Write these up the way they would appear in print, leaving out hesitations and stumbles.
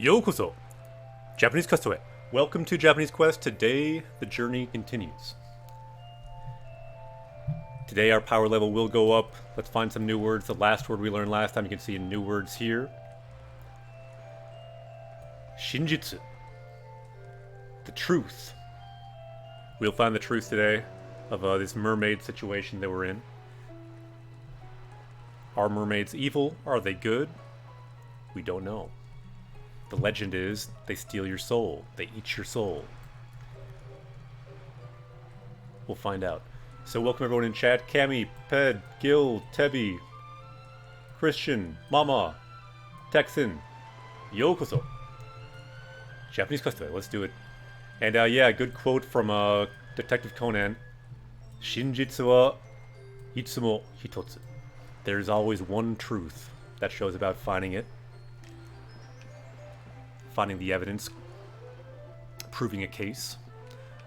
Yokoso! Japanese Quest away. Welcome to Japanese Quest. Today, the journey continues. Today, our power level will go up. Let's find some new words. The last word we learned last time, you can see new words here. Shinjitsu. The truth. We'll find the truth today of this mermaid situation that we're in. Are mermaids evil? Are they good? We don't know. The legend is, they steal your soul. They eat your soul. We'll find out. So welcome everyone in chat. Cammy, Ped, Gil, Tebby, Christian, Mama, Texan, Yokoso. Japanese Quest. Let's do it. And yeah, good quote from Detective Conan. Shinjitsu wa itsumo hitotsu. There's always one truth. That show's about finding it. Finding the evidence. Proving a case.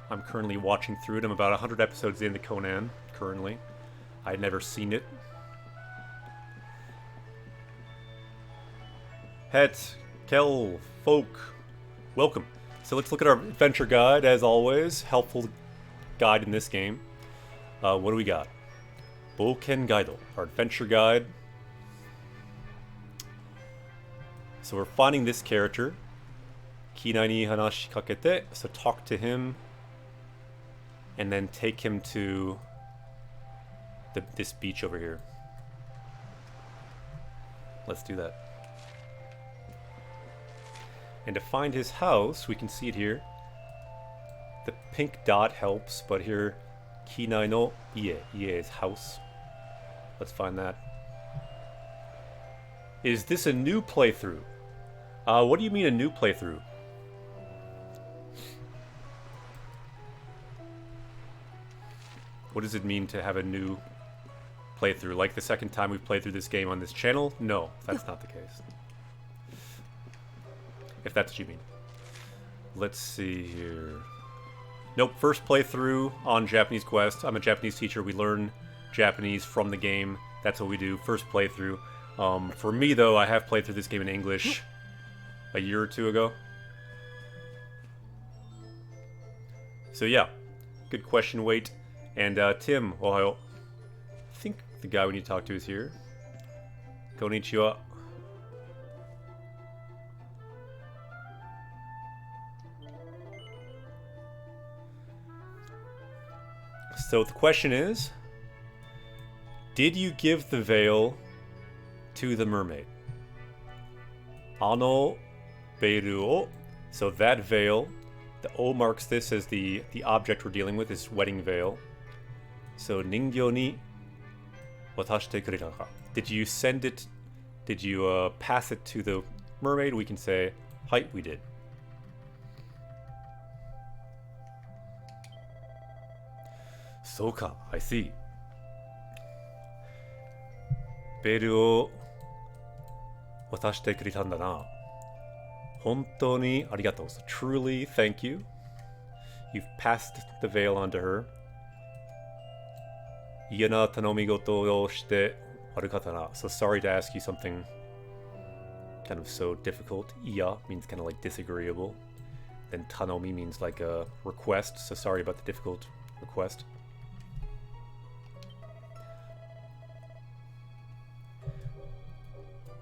I'm currently watching through it. I'm about 100 episodes into Conan, currently. I had never seen it. Het, Kel, Folk, welcome. So let's look at our adventure guide, as always. Helpful guide in this game. What do we got? Bouken Gaido, our adventure guide. So we're finding this character. Kinai ni hanashi kakete. So talk to him. And then take him to this beach over here. Let's do that. And to find his house, we can see it here. The pink dot helps, but here, Kinai no Ie. Ie is house. Let's find that. Is this a new playthrough? What do you mean a new playthrough? What does it mean to have a new playthrough? Like the second time we've played through this game on this channel? No, that's not the case. If that's what you mean. Let's see here. Nope, first playthrough on Japanese Quest. I'm a Japanese teacher. We learn Japanese from the game. That's what we do, first playthrough. For me, though, I have played through this game in English a year or two ago. So yeah, good question, Wait. And Tim, Ohio. I think the guy we need to talk to is here. Konnichiwa. So the question is, did you give the veil to the mermaid? Ano beiru o. So that veil, the O marks this as the object we're dealing with, this wedding veil. So ningyo ni watashite kureta ka. Did you send it? Did you pass it to the mermaid? We can say, "Hai, we did." Soka, I see. Beru o watashite kureta nda na. Hontou ni arigatou. So truly, thank you. You've passed the veil on to her. Iie na tanomigoto o shite warukata na. So sorry to ask you something kind of so difficult. Iya means kind of like disagreeable. Then tanomi means like a request. So sorry about the difficult request.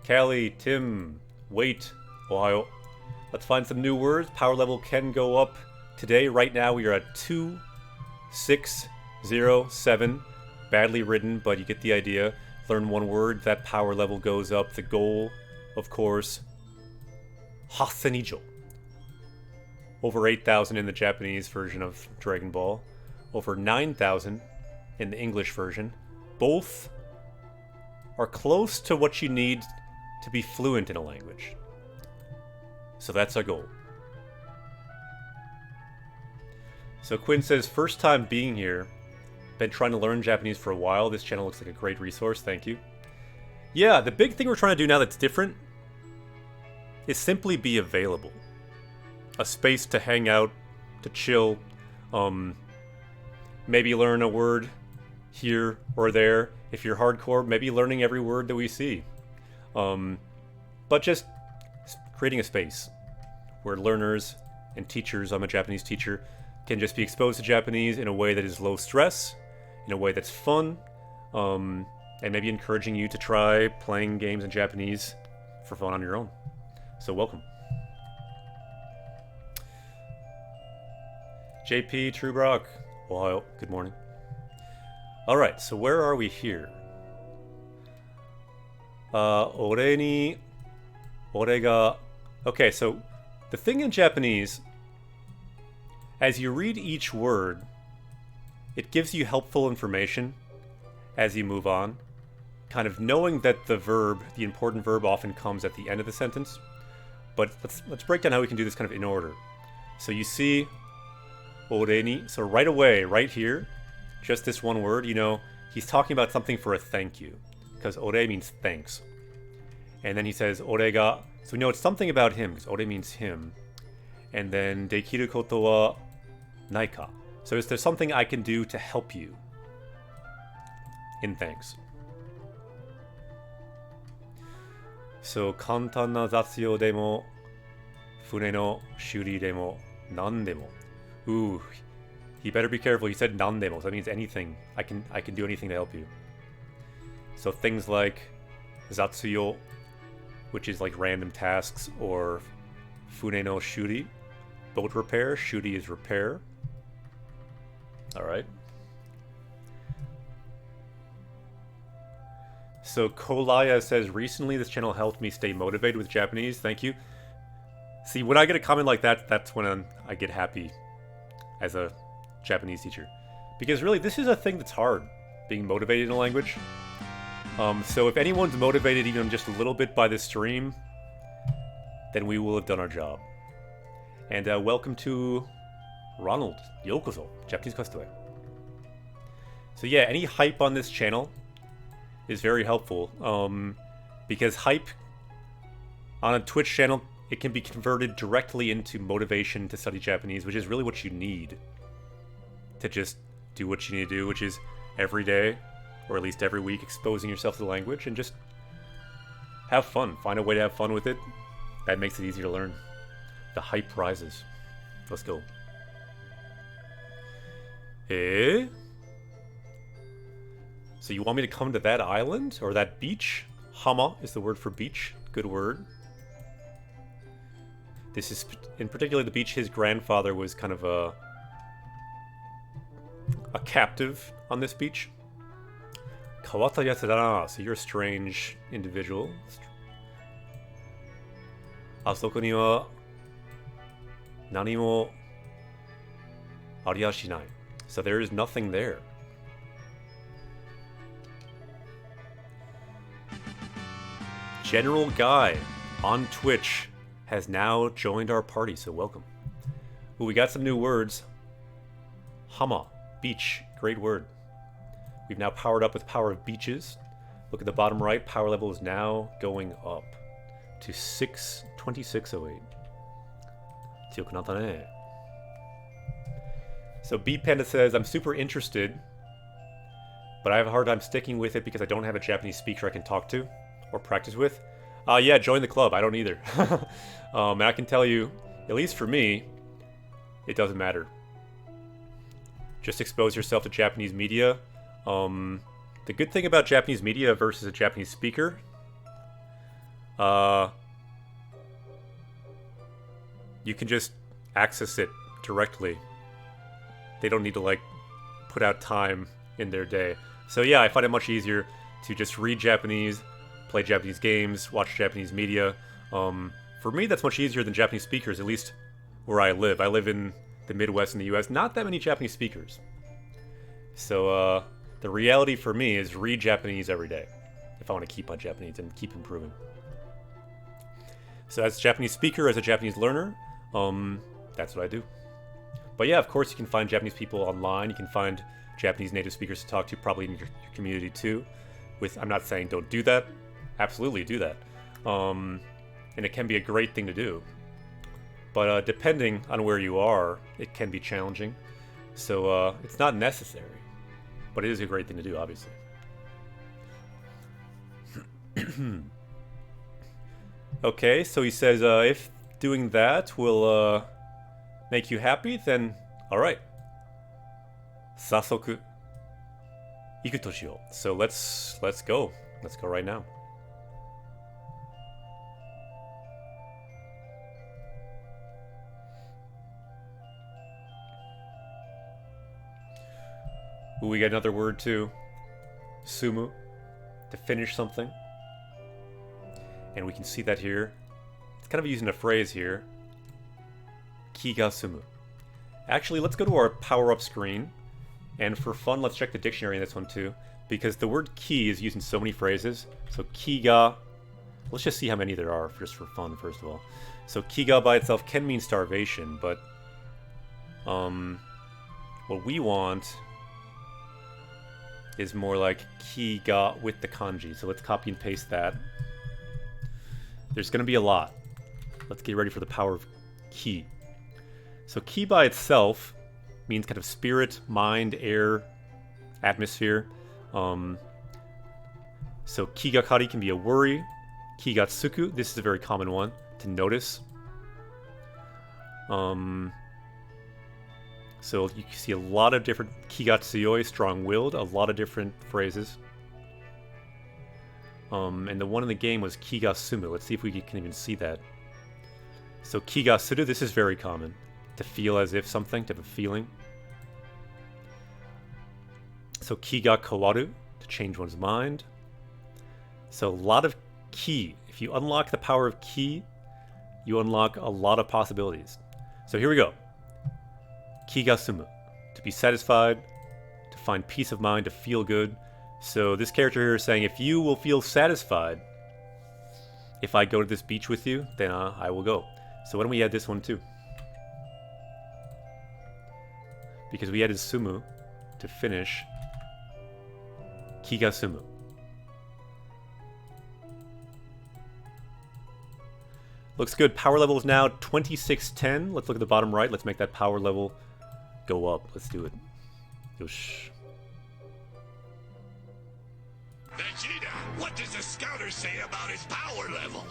Callie, Tim, Wait, Ohio. Let's find some new words. Power level can go up today. Right now we are at 2607. Badly written, but you get the idea. Learn one word, that power level goes up. The goal, of course, 8000 ijo. Over 8,000 in the Japanese version of Dragon Ball. Over 9,000 in the English version. Both are close to what you need to be fluent in a language. So that's our goal. So Quinn says, first time being here. Been trying to learn Japanese for a while. This channel looks like a great resource. Thank you. Yeah, the big thing we're trying to do now that's different is simply be available. A space to hang out, to chill. Maybe learn a word here or there. If you're hardcore, maybe learning every word that we see. But just creating a space. where learners and teachers, I'm a Japanese teacher, can just be exposed to Japanese in a way that is low stress, in a way that's fun, and maybe encouraging you to try playing games in Japanese for fun on your own. So welcome. JP, True Brock, Ohio, good morning. Alright, so where are we here? Ore ni, ore ga... Okay, so the thing in Japanese, as you read each word, it gives you helpful information as you move on, kind of knowing that the verb, the important verb, often comes at the end of the sentence. But let's break down how we can do this kind of in order. So you see ore ni, so right away, right here, just this one word, you know, he's talking about something for a thank you, because ore means thanks. And then he says ore ga, so we know it's something about him, because ore means him. And then dekiru koto wa nai ka. So is there something I can do to help you? In thanks. So, 簡単な雑用でも、船の修理でも、何でも. Ooh, he better be careful. He said 何でも, so that means anything. I can do anything to help you. So things like 雑用, which is like random tasks, or 船の修理, boat repair. 修理 is repair. Alright. So Kolaya says, recently this channel helped me stay motivated with Japanese. Thank you. See, when I get a comment like that, that's when I get happy as a Japanese teacher. Because really, this is a thing that's hard, being motivated in a language. So if anyone's motivated even just a little bit by this stream, then we will have done our job. And welcome to Ronald. Yokozo, Japanese Questway. So yeah, any hype on this channel is very helpful, because hype on a Twitch channel, it can be converted directly into motivation to study Japanese, which is really what you need to just do what you need to do, which is every day, or at least every week, exposing yourself to the language and just have fun. Find a way to have fun with it. That makes it easier to learn. The hype rises. Let's go. Eh? So you want me to come to that island? Or that beach? Hama is the word for beach. Good word. This is, in particular, the beach. His grandfather was kind of a captive on this beach. Kawata yatsu da na. So you're a strange individual. Asoko ni wa nani mo ariashinai. So there is nothing there. General Guy on Twitch has now joined our party, so welcome. Ooh, we got some new words. Hama, beach, great word. We've now powered up with Power of Beaches. Look at the bottom right, power level is now going up to 2608. Tsuyoku natta ne. So B Panda says, I'm super interested, but I have a hard time sticking with it because I don't have a Japanese speaker I can talk to or practice with. Yeah, join the club. I don't either. And I can tell you, at least for me, it doesn't matter. Just expose yourself to Japanese media. The good thing about Japanese media versus a Japanese speaker, you can just access it directly. They don't need to, like, put out time in their day. So yeah, I find it much easier to just read Japanese, play Japanese games, watch Japanese media. For me, that's much easier than Japanese speakers, at least where I live. I live in the Midwest in the US. Not that many Japanese speakers. So the reality for me is read Japanese every day if I want to keep my Japanese and keep improving. So as a Japanese speaker, as a Japanese learner, that's what I do. But yeah, of course, you can find Japanese people online. You can find Japanese native speakers to talk to, probably in your community too. I'm not saying don't do that. Absolutely do that. And it can be a great thing to do. But depending on where you are, it can be challenging. So it's not necessary. But it is a great thing to do, obviously. Okay, so he says, if doing that will make you happy, then alright. Sasoku iku to shiyou. So let's go. Let's go right now. Ooh, we got another word too. Sumu. To finish something. And we can see that here. It's kind of using a phrase here. Ki ga sumu. Actually, let's go to our power-up screen. And for fun, let's check the dictionary in this one too. Because the word ki is used in so many phrases. So ki ga... Let's just see how many there are, just for fun, first of all. So ki ga by itself can mean starvation, but... what we want is more like ki ga with the kanji. So let's copy and paste that. There's going to be a lot. Let's get ready for the power of ki. So ki by itself means kind of spirit, mind, air, atmosphere. So kigakari can be a worry. Kigatsuku, this is a very common one, to notice. So you can see a lot of different kigatsuyoi, strong-willed, a lot of different phrases. And the one in the game was kigasumu. Let's see if we can even see that. So kigasuru, this is very common. To feel as if something, to have a feeling. So kiga kawaru, to change one's mind. So a lot of ki. If you unlock the power of ki, you unlock a lot of possibilities. So here we go. Kigasumu, to be satisfied, to find peace of mind, to feel good. So this character here is saying, if you will feel satisfied, if I go to this beach with you, then I will go. So why don't we add this one too? Because we added sumu to finish. Kigasumu. Looks good. Power level is now 2610. Let's look at the bottom right. Let's make that power level go up. Let's do it. Yosh. Vegeta, what does the scouter say about his power level?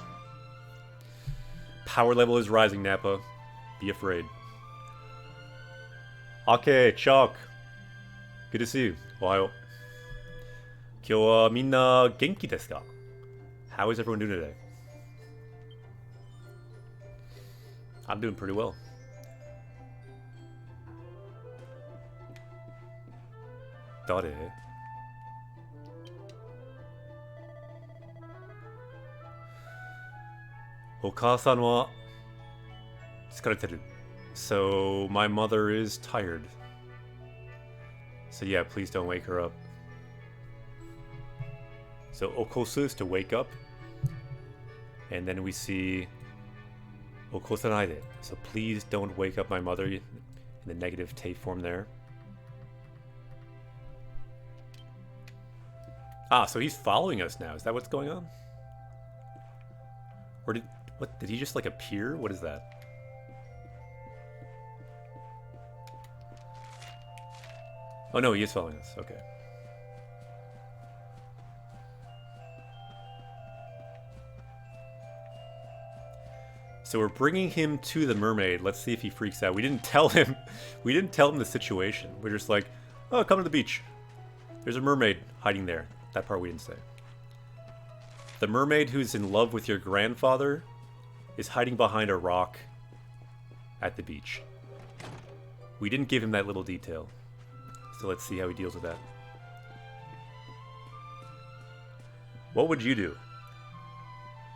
Power level is rising, Nappa. Be afraid. Okay, Chalk. Good to see you. Ohayo. Kyou wa minna genki desu ka? How is everyone doing today? I'm doing pretty well. Dare? Okaa-san wa tsukareteru. So my mother is tired. So yeah, please don't wake her up. So okosu is to wake up. And then we see okosanaide. So please don't wake up my mother in the negative te form there. Ah, so he's following us now. Is that what's going on? Or did he just like appear? What is that? Oh no, he is following us. Okay. So we're bringing him to the mermaid. Let's see if he freaks out. We didn't tell him. We didn't tell him the situation. We're just like, oh, come to the beach. There's a mermaid hiding there. That part we didn't say. The mermaid who's in love with your grandfather is hiding behind a rock at the beach. We didn't give him that little detail. So let's see how he deals with that. What would you do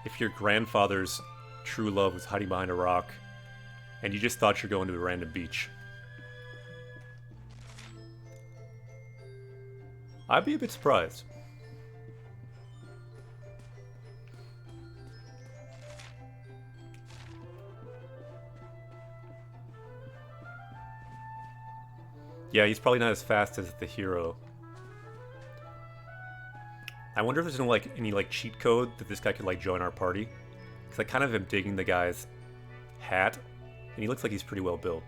if your grandfather's true love was hiding behind a rock and you just thought you're going to a random beach? I'd be a bit surprised. Yeah, he's probably not as fast as the hero. I wonder if there's no any cheat code that this guy could join our party. Because I kind of am digging the guy's hat, and he looks like he's pretty well built.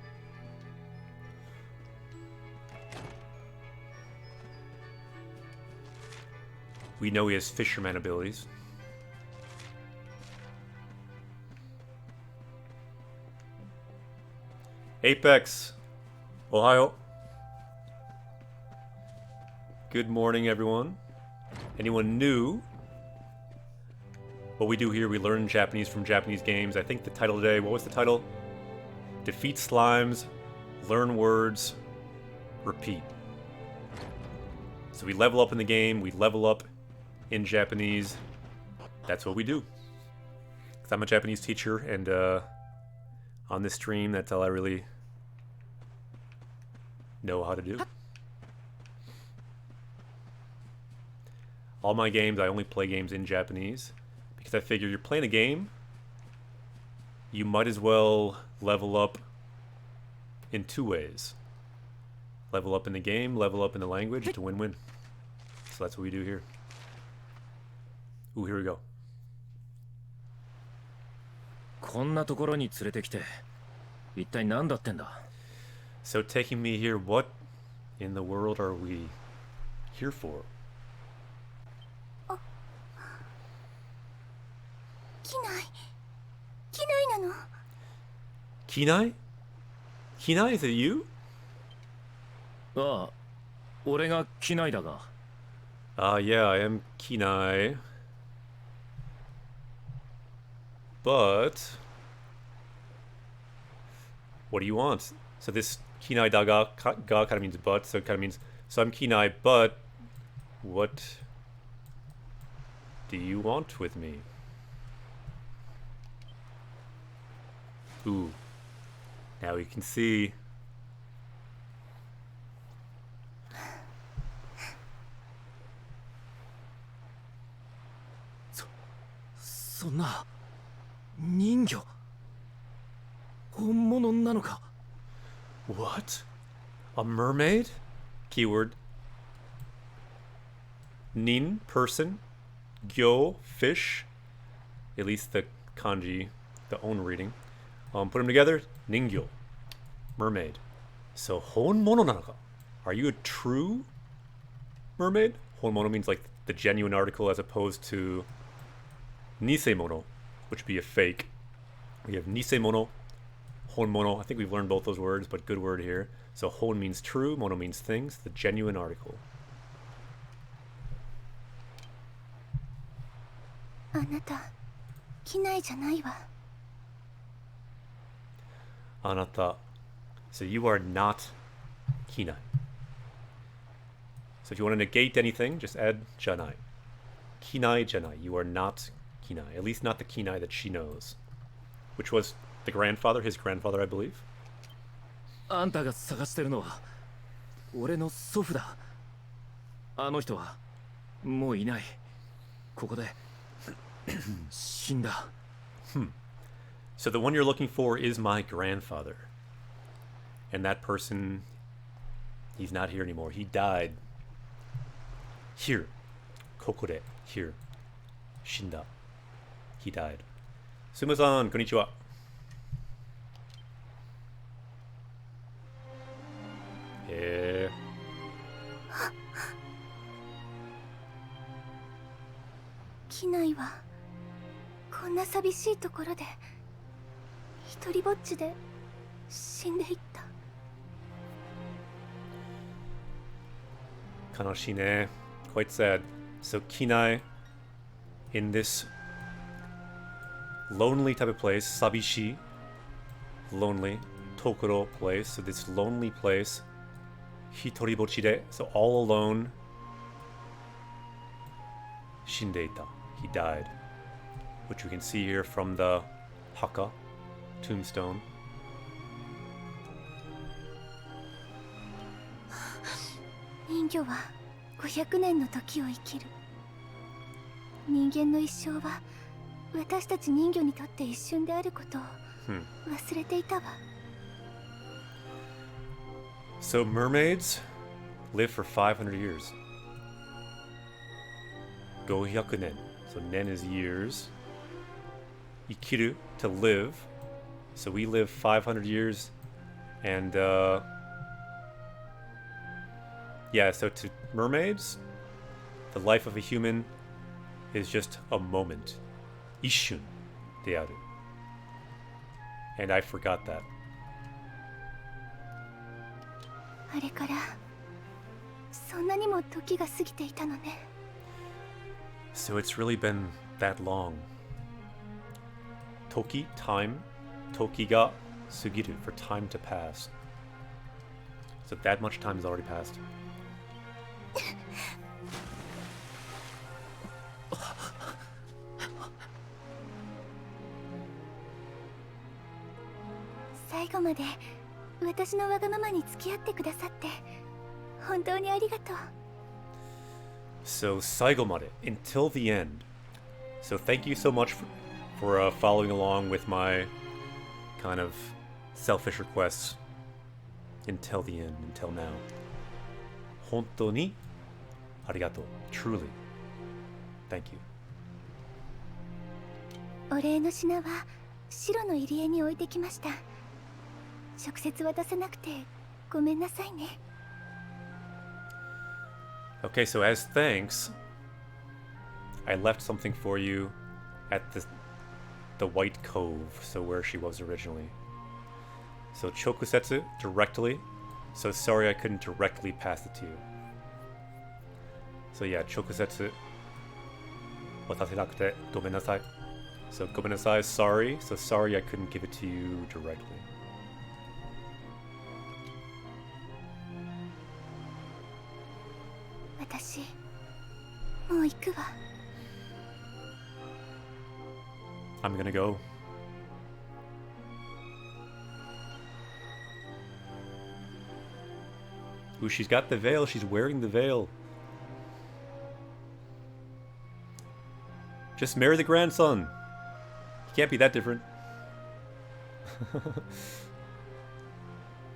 We know he has fisherman abilities. Apex, Ohio. Good morning, everyone. Anyone new? What we do here, we learn Japanese from Japanese games. I think the title today, what was the title? Defeat slimes, learn words, repeat. So we level up in the game, we level up in Japanese. That's what we do. Because I'm a Japanese teacher, and on this stream, that's all I really know how to do. All my games, I only play games in Japanese. Because I figure you're playing a game, you might as well level up in two ways. Level up in the game, level up in the language. It's a win-win. So that's what we do here. Ooh, here we go. こんなところに連れてきて一体何だってんだ So taking me here, what in the world are we here for? 機内なの Kinai? Kinai, is it you? ああ俺が機内だが Yeah, I am Kinai. But what do you want? So this Kinai daga ga kind of means but, so it kind of means so I'm Kinai, but what do you want with me? Ooh. Now we can see. そんな人魚本物なのか What? A mermaid? Keyword. Nin, person. Gyo, fish. At least the kanji, the own reading. Put them together. Ningyo. Mermaid. So, honmono nanoka? Are you a true mermaid? Honmono means like the genuine article as opposed to nisemono, which would be a fake. We have nisemono, honmono. I think we've learned both those words, but good word here. So hon means true, mono means things, the genuine article. あなた機内じゃないわ Anata. So you are not kinai. So if you want to negate anything, just add janai. Kinai janai. You are not kinai. At least not the kinai that she knows. Which was the grandfather, his grandfather, I believe. あんたが探してるのは俺の祖父だあの人はもういないここで死んだ So the one you're looking for is my grandfather. And that person, he's not here anymore. He died. Here. Kokore. Here. Shinda. He died. Sumo-san, konnichiwa. Yeah. 機内はこんな寂しいところで一人ぼっちで死んでいった Kanoshine. Quite sad. So Kinai, in this lonely type of place, Sabishi, lonely, Tokoro place, so this lonely place, Hitoribochide, so all alone, Shindeita, he died, which we can see here from the Haka, tombstone. 人魚は500年の時を生きる人間の一生は私たち人魚にとって一瞬であることを忘れていたわ So mermaids live for 500 years. 500 nen. So nen is years. Ikiru, to live. So we live 500 years. And, yeah, so to mermaids, the life of a human is just a moment. Ishun de aru. And I forgot that. あれからそんなにも時が過ぎていたのね。 So it's really been that long. Toki, time. Toki ga sugiru, for time to pass. So that much time has already passed. 最後まで私のわがままに付き合ってくださって本当にありがとう。 So Saigomare, until the end. So thank you so much for following along with my kind of selfish requests until the end, until now. Hontou ni arigatou. Truly. Thank you. お礼の品は白の入り江に置いてきました。直接渡せなくてごめんなさいね。 Okay, so as thanks, I left something for you at the White Cove, so where she was originally. So Chokusetsu directly. So sorry I couldn't directly pass it to you. So yeah, Chokusetsu watasenakute gomennasai. So gomennasai is sorry. So sorry I couldn't give it to you directly. 私もう行くわ。 I'm gonna go. Ooh, she's got the veil. She's wearing the veil. Just marry the grandson. He can't be that different.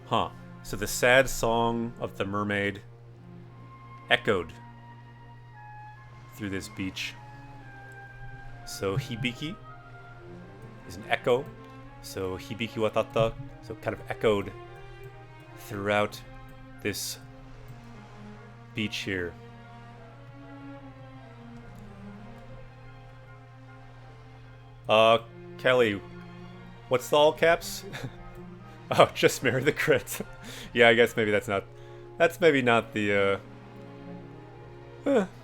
Huh. So the sad song of the mermaid echoed through this beach. So Hibiki is an echo. So Hibiki Watatta, so kind of echoed throughout this beach here. Kelly, what's the all caps? Oh, just marry the crit. Yeah, I guess maybe that's maybe not the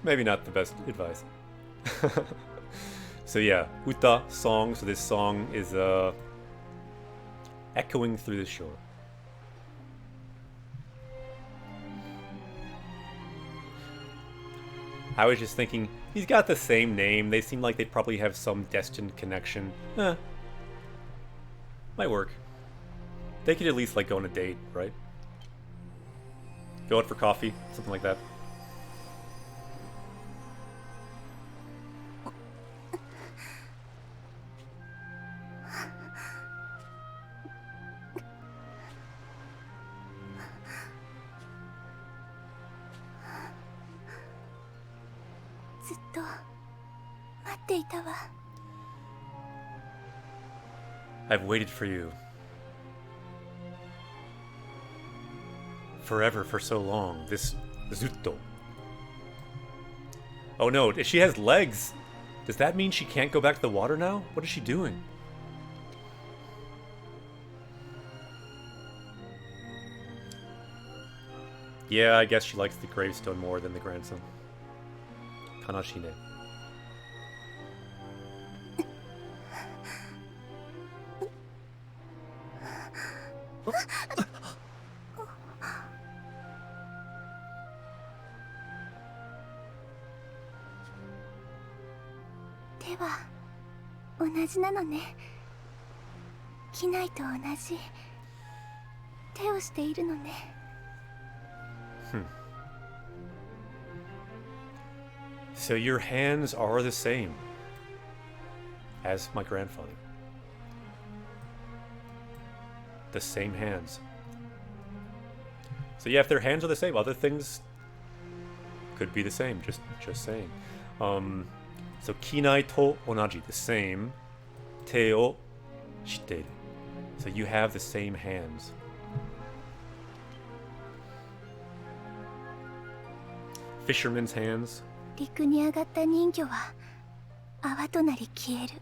maybe not the best advice. So yeah, Uta, song. So this song is echoing through the shore. I was just thinking, he's got the same name. They seem like they probably have some destined connection. Might work. They could at least like go on a date, right? Go out for coffee, something like that. I've waited for you. Forever, for so long. This Zutto. Oh no, she has legs. Does that mean she can't go back to the water now? What is she doing? Yeah, I guess she likes the gravestone more than the grandson. Kanashine. So your hands are the same as my grandfather. The same hands. So yeah, if their hands are the same, other things could be the same. Just saying. So kinai to onaji, the same. Te o shitteru. So you have the same hands. Fisherman's hands. 陸に上がった人魚は泡となり消える。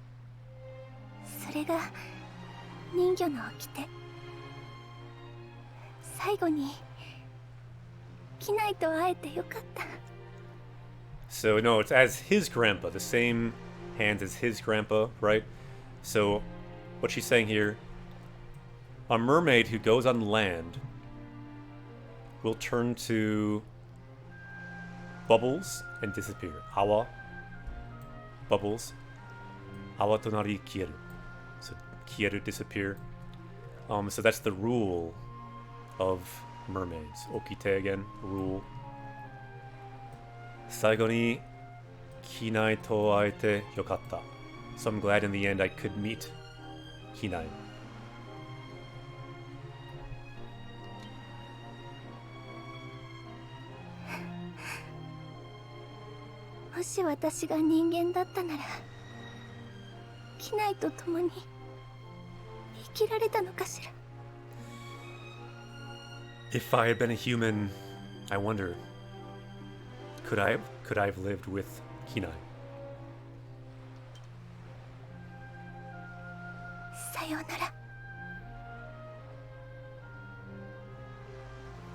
それが人魚の掟。最後に機内と会えてよかった。 So no, it's as his grandpa, the same hands as his grandpa, right? So what she's saying here, a mermaid who goes on land will turn to bubbles and disappear. Awa, bubbles. Awa tonari kieru. So kieru, disappear. So that's the rule of mermaids. Okite again, rule. 最後に機内と会えてよかった。So I'm glad in the end I could meet 機内。もし私が人間だったなら、機内と共に生きられたのかしら。 If I had been a human, I wonder, could I have lived with Kinai? さようなら。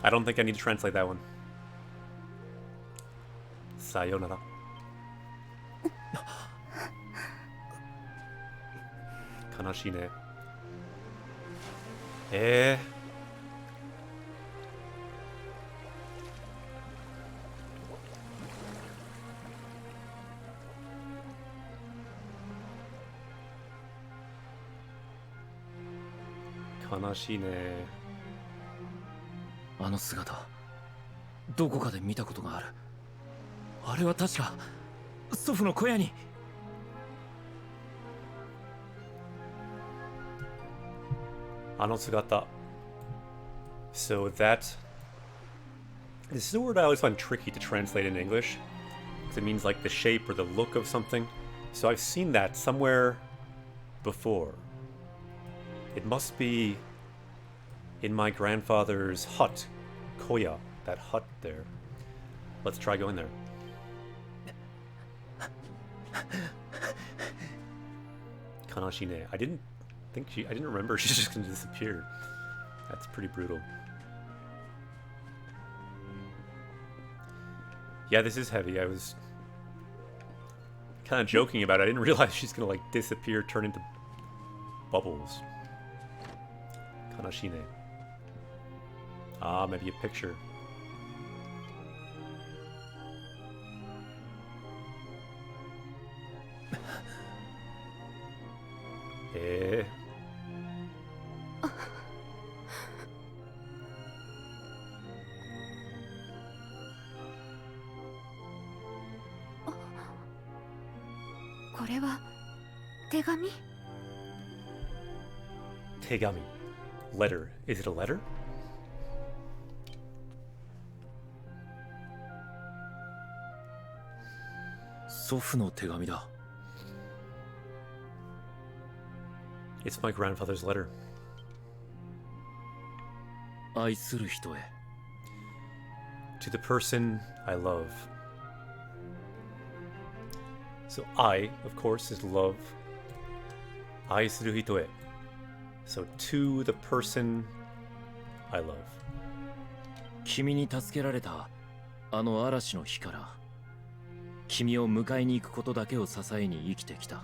I don't think I need to translate that one. Sayonara. 悲しいね。悲しいね。あの姿どこかで見たことがある。あれは確か祖父の小屋に。あの姿。So that... This is a word I always find tricky to translate in English. Because it means like the shape or the look of something. So I've seen that somewhere before. It must be in my grandfather's hut. Koya. That hut there. Let's try going there. Kanashine. I didn't remember she's just gonna disappear. That's pretty brutal. Yeah, this is heavy. I was kind of joking about it. I didn't realize she's gonna like disappear, turn into bubbles. Kanashine. Ah, maybe a picture. Tegami. Letter. Is it a letter? It's my grandfather's letter. 愛する人へ。 To the person I love. So I, of course, is love. 愛する人へ. So to the person I love. 君に助けられたあの嵐の日から君を迎えに行くことだけを支えに生きてきた。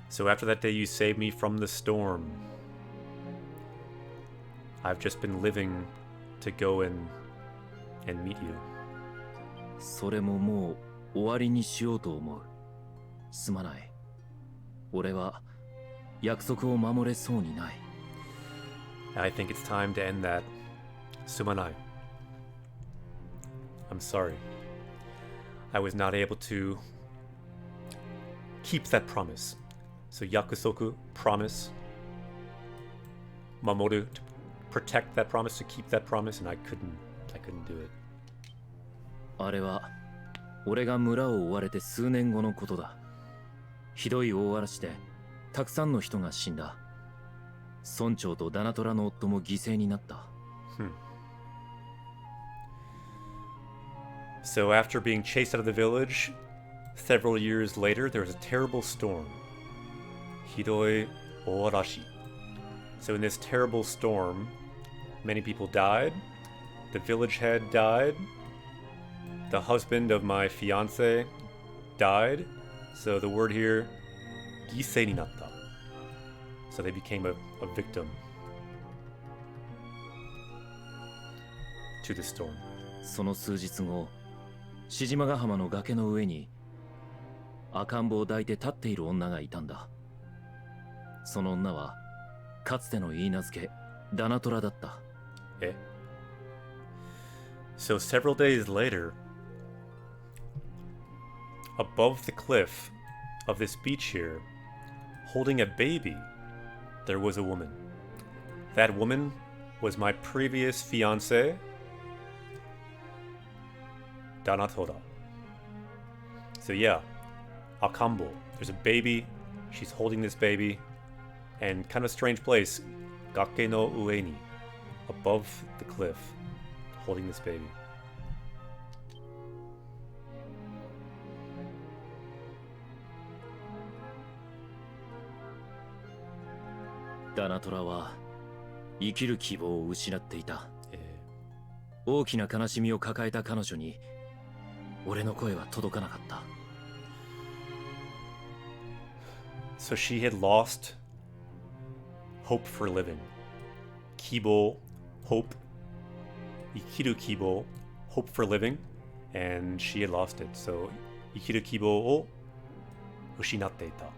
So after that day you saved me from the storm. I've just been living to go and meet you. それももう終わりにしようと思う。すまない。俺は約束を守れそうにない。 I think it's time to end that. Sumanai. I'm sorry. I was not able to keep that promise. So yakusoku, promise. Mamoru, to protect that promise, to keep that promise, and I couldn't do it. あれは俺が村を追われて数年後のことだ。ひどい大嵐でたくさんの人が死んだ。村長とダナトラの夫も犠牲になった。So after being chased out of the village, several years later, there was a terrible storm. Hidoi Oarashi. So in this terrible storm, many people died, The village head died. The husband of my fiance died. So the word here, 犠牲になった. So they became a victim to the storm. その数日後、志島ヶ浜の崖の上に赤ん坊を抱いて立っている女がいたんだ。その女はかつての許嫁ダナトラだった。Eh? So several days later, above the cliff of this beach here, holding a baby, there was a woman. That woman was my previous fiance, Danatora. So yeah, Akambo. There's a baby. She's holding this baby. And kind of strange place, Gake no ue ni, above the cliff, holding this baby. ダナトラは生きる希望を失っていた。大きな悲しみを抱えた彼女に俺の声は届かなかった。So she had lost hope for living. Kibo, hope. Ikiru kibo, hope for living. And she had lost it. So, ikiru kibo o ushinatte ita.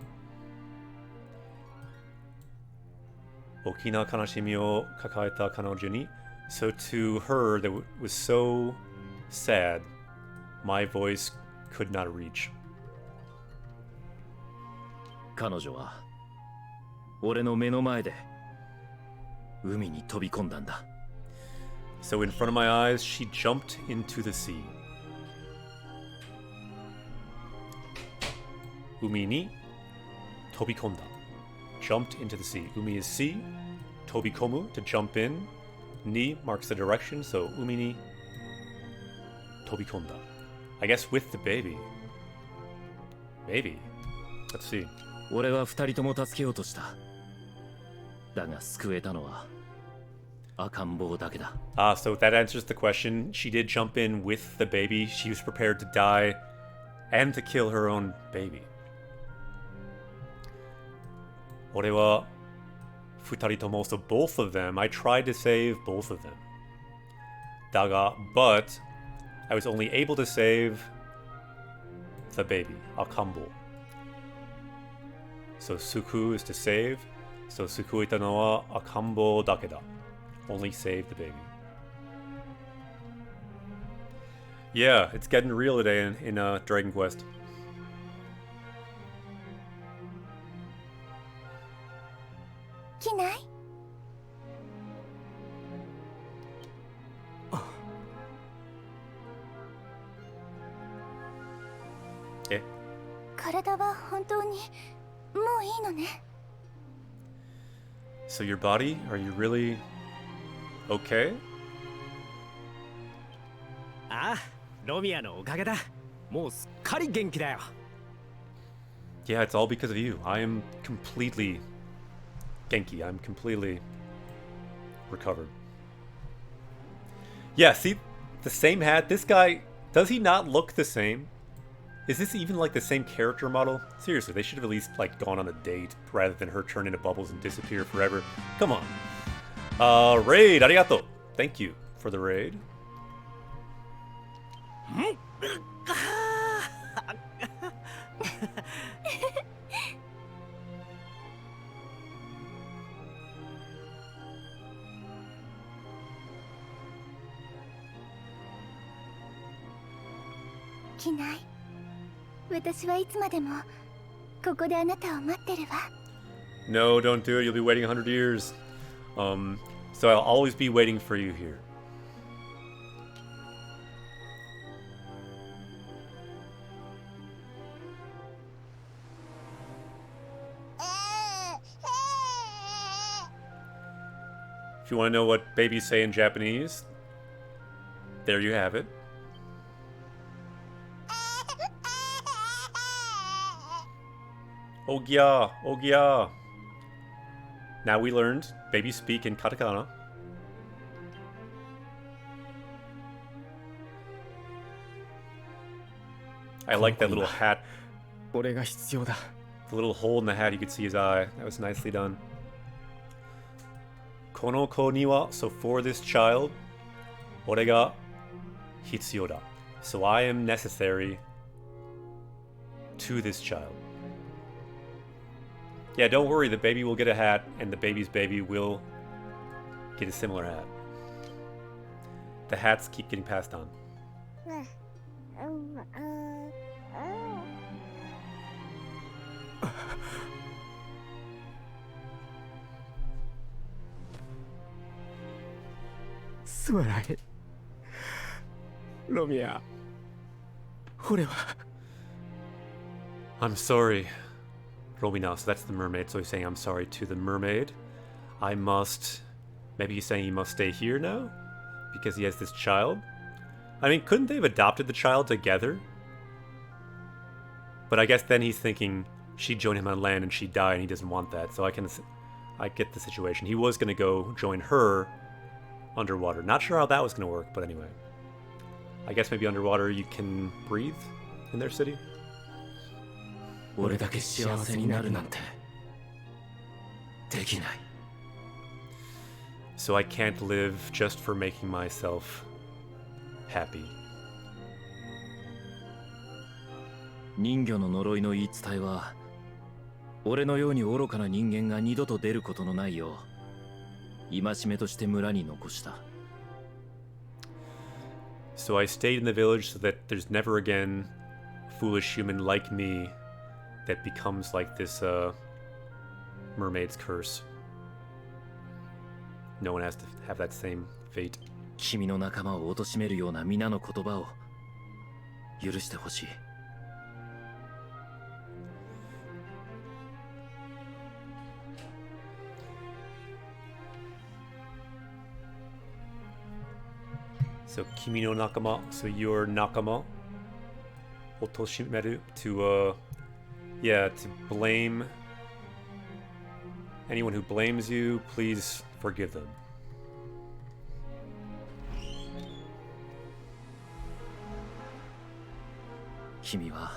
Oki na kanashimi o kakaeta kanojo ni. So to her, that was so sad, my voice could not reach. 彼女は俺の目の前で海に飛び込んだんだ。So in front of my eyes, she jumped into the sea. Umi ni tobikonda. Jumped into the sea. Umi is sea. Tobikomu, to jump in. Ni marks the direction, so umi ni tobikonda. I guess with the baby. Maybe. Let's see. 俺は二人とも助けようとした。だが救えたのは赤ん坊だけだ。Ah, so that answers the question. She did jump in with the baby. She was prepared to die and to kill her own baby. 俺は二人とも, so both of them, I tried to save both of them. だが, but I was only able to save the baby, akambo. So suku is to save. So suku ita no wa akambo dake da. Only save the baby. Yeah, it's getting real today in Dragon Quest. Kinai? Eh? 体は本当にもういいのね。 So your body, are you really okay? ああ、ロミアのおかげだ。もうすっかり元気だよ。Yeah, it's all because of you. I am completely genki. I'm completely recovered. Yeah, see, the same hat. This guy, does he not look the same? Is this even like the same character model? Seriously, they should have at least like gone on a date rather than her turn into bubbles and disappear forever. Come on. Raid, arigato. Thank you for the raid. Kinai, 私はいつまでもここであなたを待ってるわ。 No, don't do it. You'll be waiting 100 years. So I'll always be waiting for you here. If you want to know what babies say in Japanese, there you have it. Ogya, Ogya. Now we learned babies speak in katakana. I like that little hat, 俺が必要だ。 the little hole in the hat. You could see his eye. That was nicely done. Kono ko ni wa, so for this child, 俺が必要だ. So I am necessary to this child. Yeah, don't worry, the baby will get a hat, and the baby's baby will get a similar hat. The hats keep getting passed on. すまない。ロミア。俺は。 I'm sorry, Romina. So that's the mermaid. So he's saying, I'm sorry to the mermaid. I must... Maybe he's saying he must stay here now? Because he has this child? I mean, couldn't they have adopted the child together? But I guess then he's thinking she'd join him on land and she'd die and he doesn't want that. So I get the situation. He was going to go join her underwater. Not sure how that was going to work, but anyway. I guess maybe underwater you can breathe in their city? 俺だけ幸せになるなんてできない。 So I can't live just for making myself happy. 人魚の呪いの言い伝えは、俺のように愚かな人間が二度と出ることのないよう、戒めとして村に残した。 So I stayed in the village so that there's never again a foolish human like me that becomes like this mermaid's curse. No one has to have that same fate. 君の仲間を貶めるような皆の言葉を許してほしい。 So Kimi no Nakama, so your Nakama, Otoshimeru, to blame anyone who blames you, please forgive them. 君は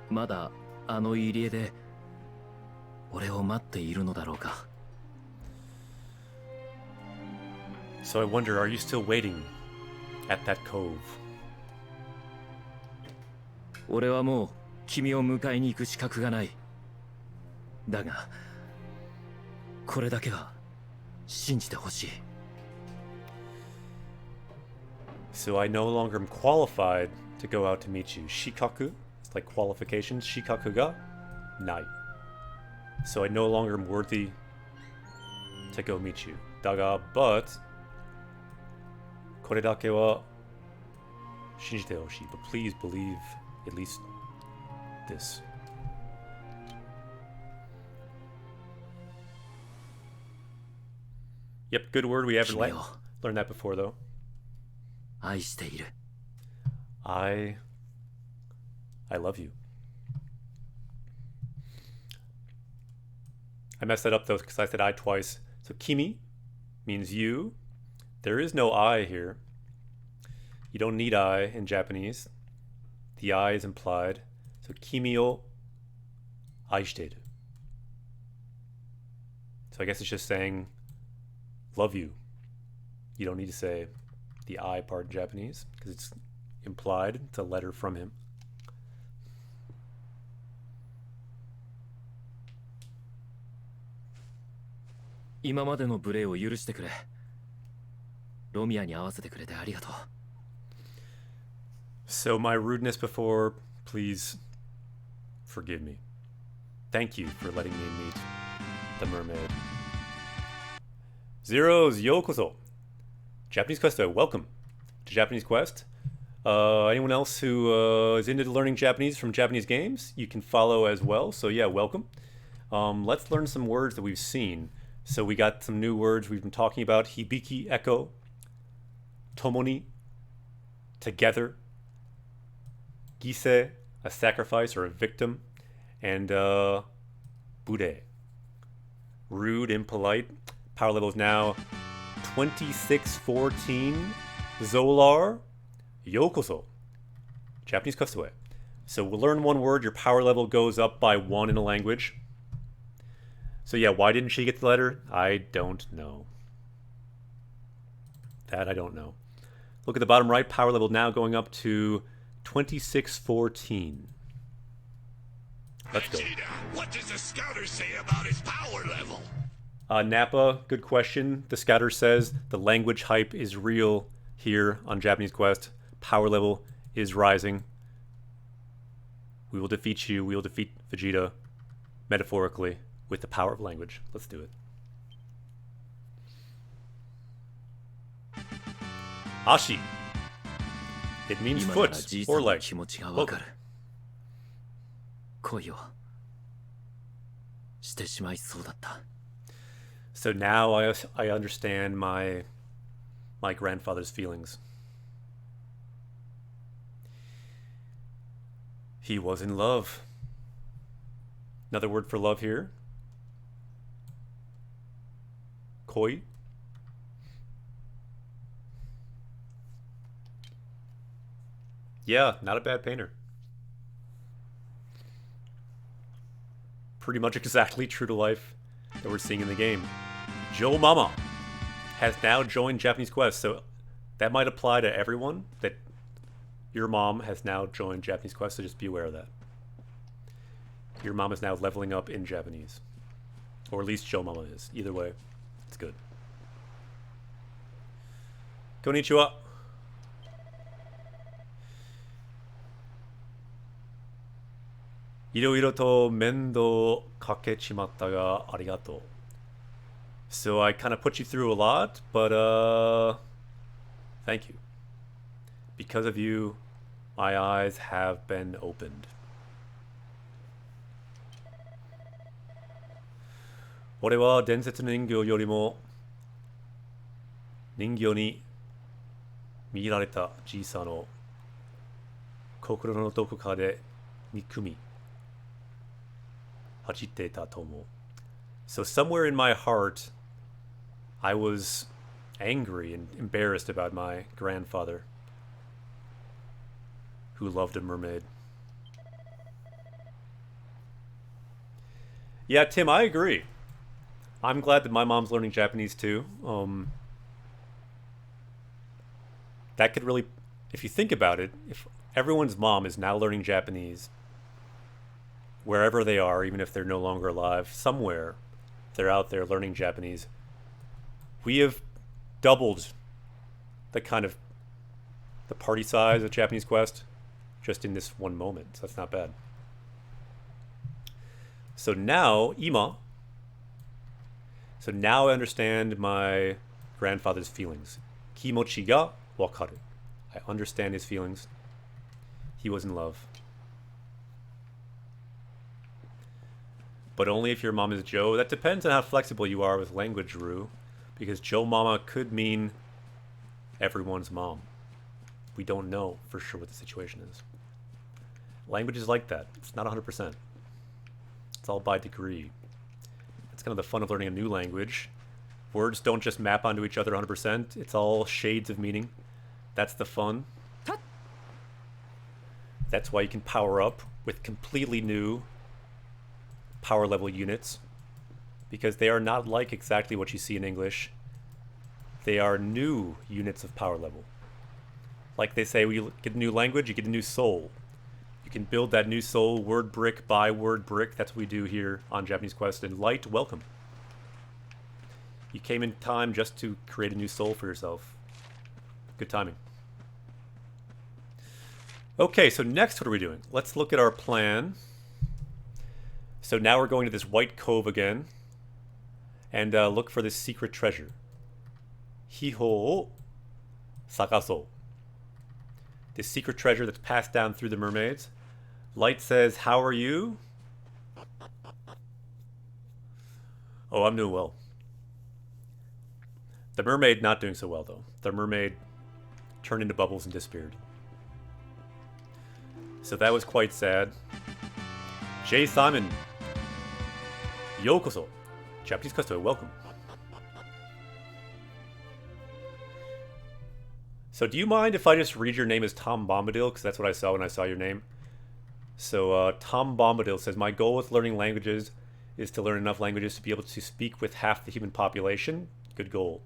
まだあの入り江で俺を待っているのだろうか。 So I wonder, are you still waiting at that cove? 俺はもう君を迎えに行く資格がない。だがこれだけは信じてほしい。 So I no longer am qualified to go out to meet you. Shikaku, it's like qualifications. Shikaku ga nai. So I no longer am worthy to go meet you. Daga, but これだけは信じてほしい. But please believe at least this. Yep, good word. We haven't learned that before, though. 愛している。 I love you. I messed that up, though, because I said I twice. So kimi means you. There is no I here. You don't need I in Japanese. The I is implied. So kimi o aishiteru. So I guess it's just saying love you. You don't need to say the I part in Japanese because it's implied. It's a letter from him. 今までの無礼を許してくれ。ロミアに合わせてくれてありがとう。 So my rudeness before, please forgive me. Thank you for letting me meet the mermaid. Zeros, yokoso. Japanese Quest, welcome to Japanese Quest. Anyone else who is into learning Japanese from Japanese games, you can follow as well. So yeah, welcome. Let's learn some words that we've seen. So we got some new words we've been talking about. Hibiki, echo. Tomoni, together. Gise, a sacrifice or a victim. And bude, rude, impolite. Power level is now 2614. Zolar, yokoso. Japanese Kosue. So we'll learn one word, your power level goes up by 1 in a language. So yeah, why didn't she get the letter? I don't know. That I don't know. Look at the bottom right, power level now going up to 2614. Let's go. Vegeta, what does the scouter say about his power level? Nappa, good question. The scouter says the language hype is real here on Japanese Quest. Power level is rising. We will defeat you. We will defeat Vegeta, metaphorically, with the power of language. Let's do it. Ashi. It means 今なら foot じいさ or んの leg. 気持ちがわかる。恋をしてしまいそうだった。 So now I understand my grandfather's feelings. He was in love. Another word for love here. Koi. Yeah, not a bad painter. Pretty much exactly true to life that we're seeing in the game. Joe Mama has now joined Japanese Quest, so that might apply to everyone, that your mom has now joined Japanese Quest, so just be aware of that. Your mom is now leveling up in Japanese. Or at least Joe Mama is. Either way, it's good. Konnichiwa. Iro to mendo kakechimatta ga arigato. So I kind of put you through a lot, but thank you. Because of you, my eyes have been opened. 俺は伝説の人形よりも人形に見られたじいさの心のどこかで憎み走っていたと思う。So somewhere in my heart, I was angry and embarrassed about my grandfather, who loved a mermaid. Yeah, Tim, I agree. I'm glad that my mom's learning Japanese too. That could really, if you think about it, if everyone's mom is now learning Japanese, wherever they are, even if they're no longer alive, somewhere they're out there learning Japanese, we have doubled the kind of the party size of Japanese Quest just in this one moment. So that's not bad. So now, Ima. So now I understand my grandfather's feelings. Kimochi ga wakaru. I understand his feelings. He was in love. But only if your mom is Joe. That depends on how flexible you are with language, Rue. Because Joe Mama could mean everyone's mom. We don't know for sure what the situation is. Language is like that. It's not 100%. It's all by degree. It's kind of the fun of learning a new language. Words don't just map onto each other 100%. It's all shades of meaning. That's the fun. That's why you can power up with completely new power level units, because they are not like exactly what you see in English. They are new units of power level. Like they say, when you get a new language, you get a new soul. You can build that new soul word brick by word brick. That's what we do here on Japanese Quest. And Light, welcome. You came in time just to create a new soul for yourself. Good timing. Okay, so next what are we doing? Let's look at our plan. So now we're going to this white cove again. And look for this secret treasure. Hiho o sakaso. This secret treasure that's passed down through the mermaids. Light says, how are you? Oh, I'm doing well. The mermaid not doing so well, though. The mermaid turned into bubbles and disappeared. So that was quite sad. Jay Simon. Yokoso. Japanese Quest, welcome. So do you mind if I just read your name as Tom Bombadil? Because that's what I saw when I saw your name. So Tom Bombadil says, my goal with learning languages is to learn enough languages to be able to speak with half the human population. Good goal.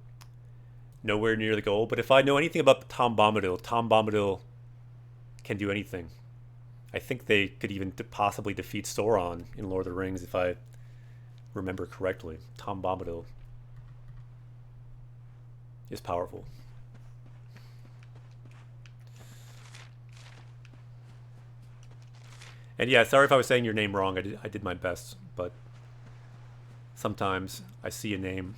Nowhere near the goal, but if I know anything about Tom Bombadil can do anything. I think they could even possibly defeat Sauron in Lord of the Rings if I remember correctly. Tom Bombadil is powerful. And yeah, sorry if I was saying your name wrong. I did my best, but sometimes I see a name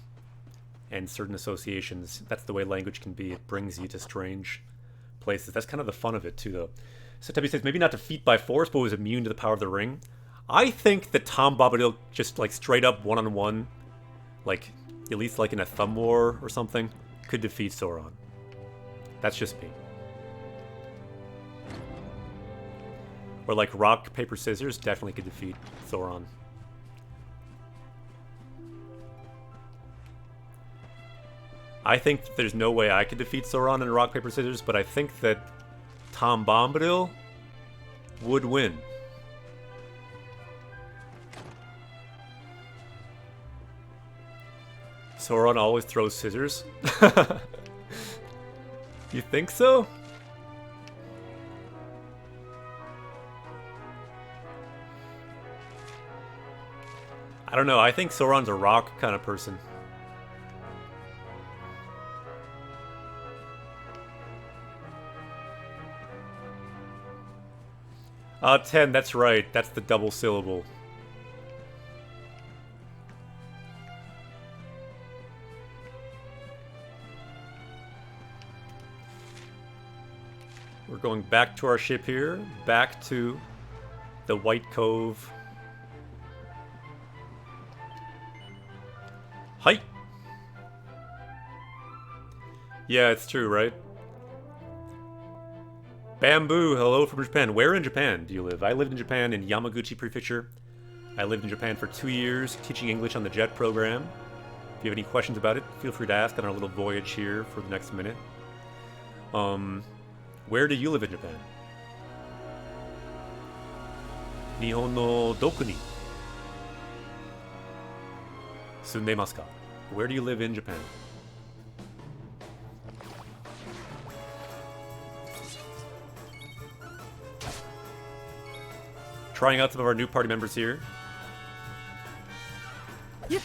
and certain associations. That's the way language can be. It brings you to strange places. That's kind of the fun of it too, though. So Tubby says, maybe not defeat by force, but was immune to the power of the ring. I think that Tom Bombadil just like straight up one-on-one, like at least like in a thumb war or something, could defeat Sauron. That's just me. Or like rock, paper, scissors definitely could defeat Sauron. I think there's no way I could defeat Sauron in rock, paper, scissors, but I think that Tom Bombadil would win. Sauron always throws scissors. You think so? I don't know. I think Sauron's a rock kind of person. Ten, that's right. That's the double syllable. We're going back to our ship here. Back to the White Cove. Hi! Yeah, it's true, right? Bamboo, hello from Japan. Where in Japan do you live? I lived in Japan in Yamaguchi Prefecture. I lived in Japan for 2 years, teaching English on the JET program. If you have any questions about it, feel free to ask on our little voyage here for the next minute. Where do you live in Japan? Nihon no doku ni sundemasu ka? Where do you live in Japan? Trying out some of our new party members here. Yep.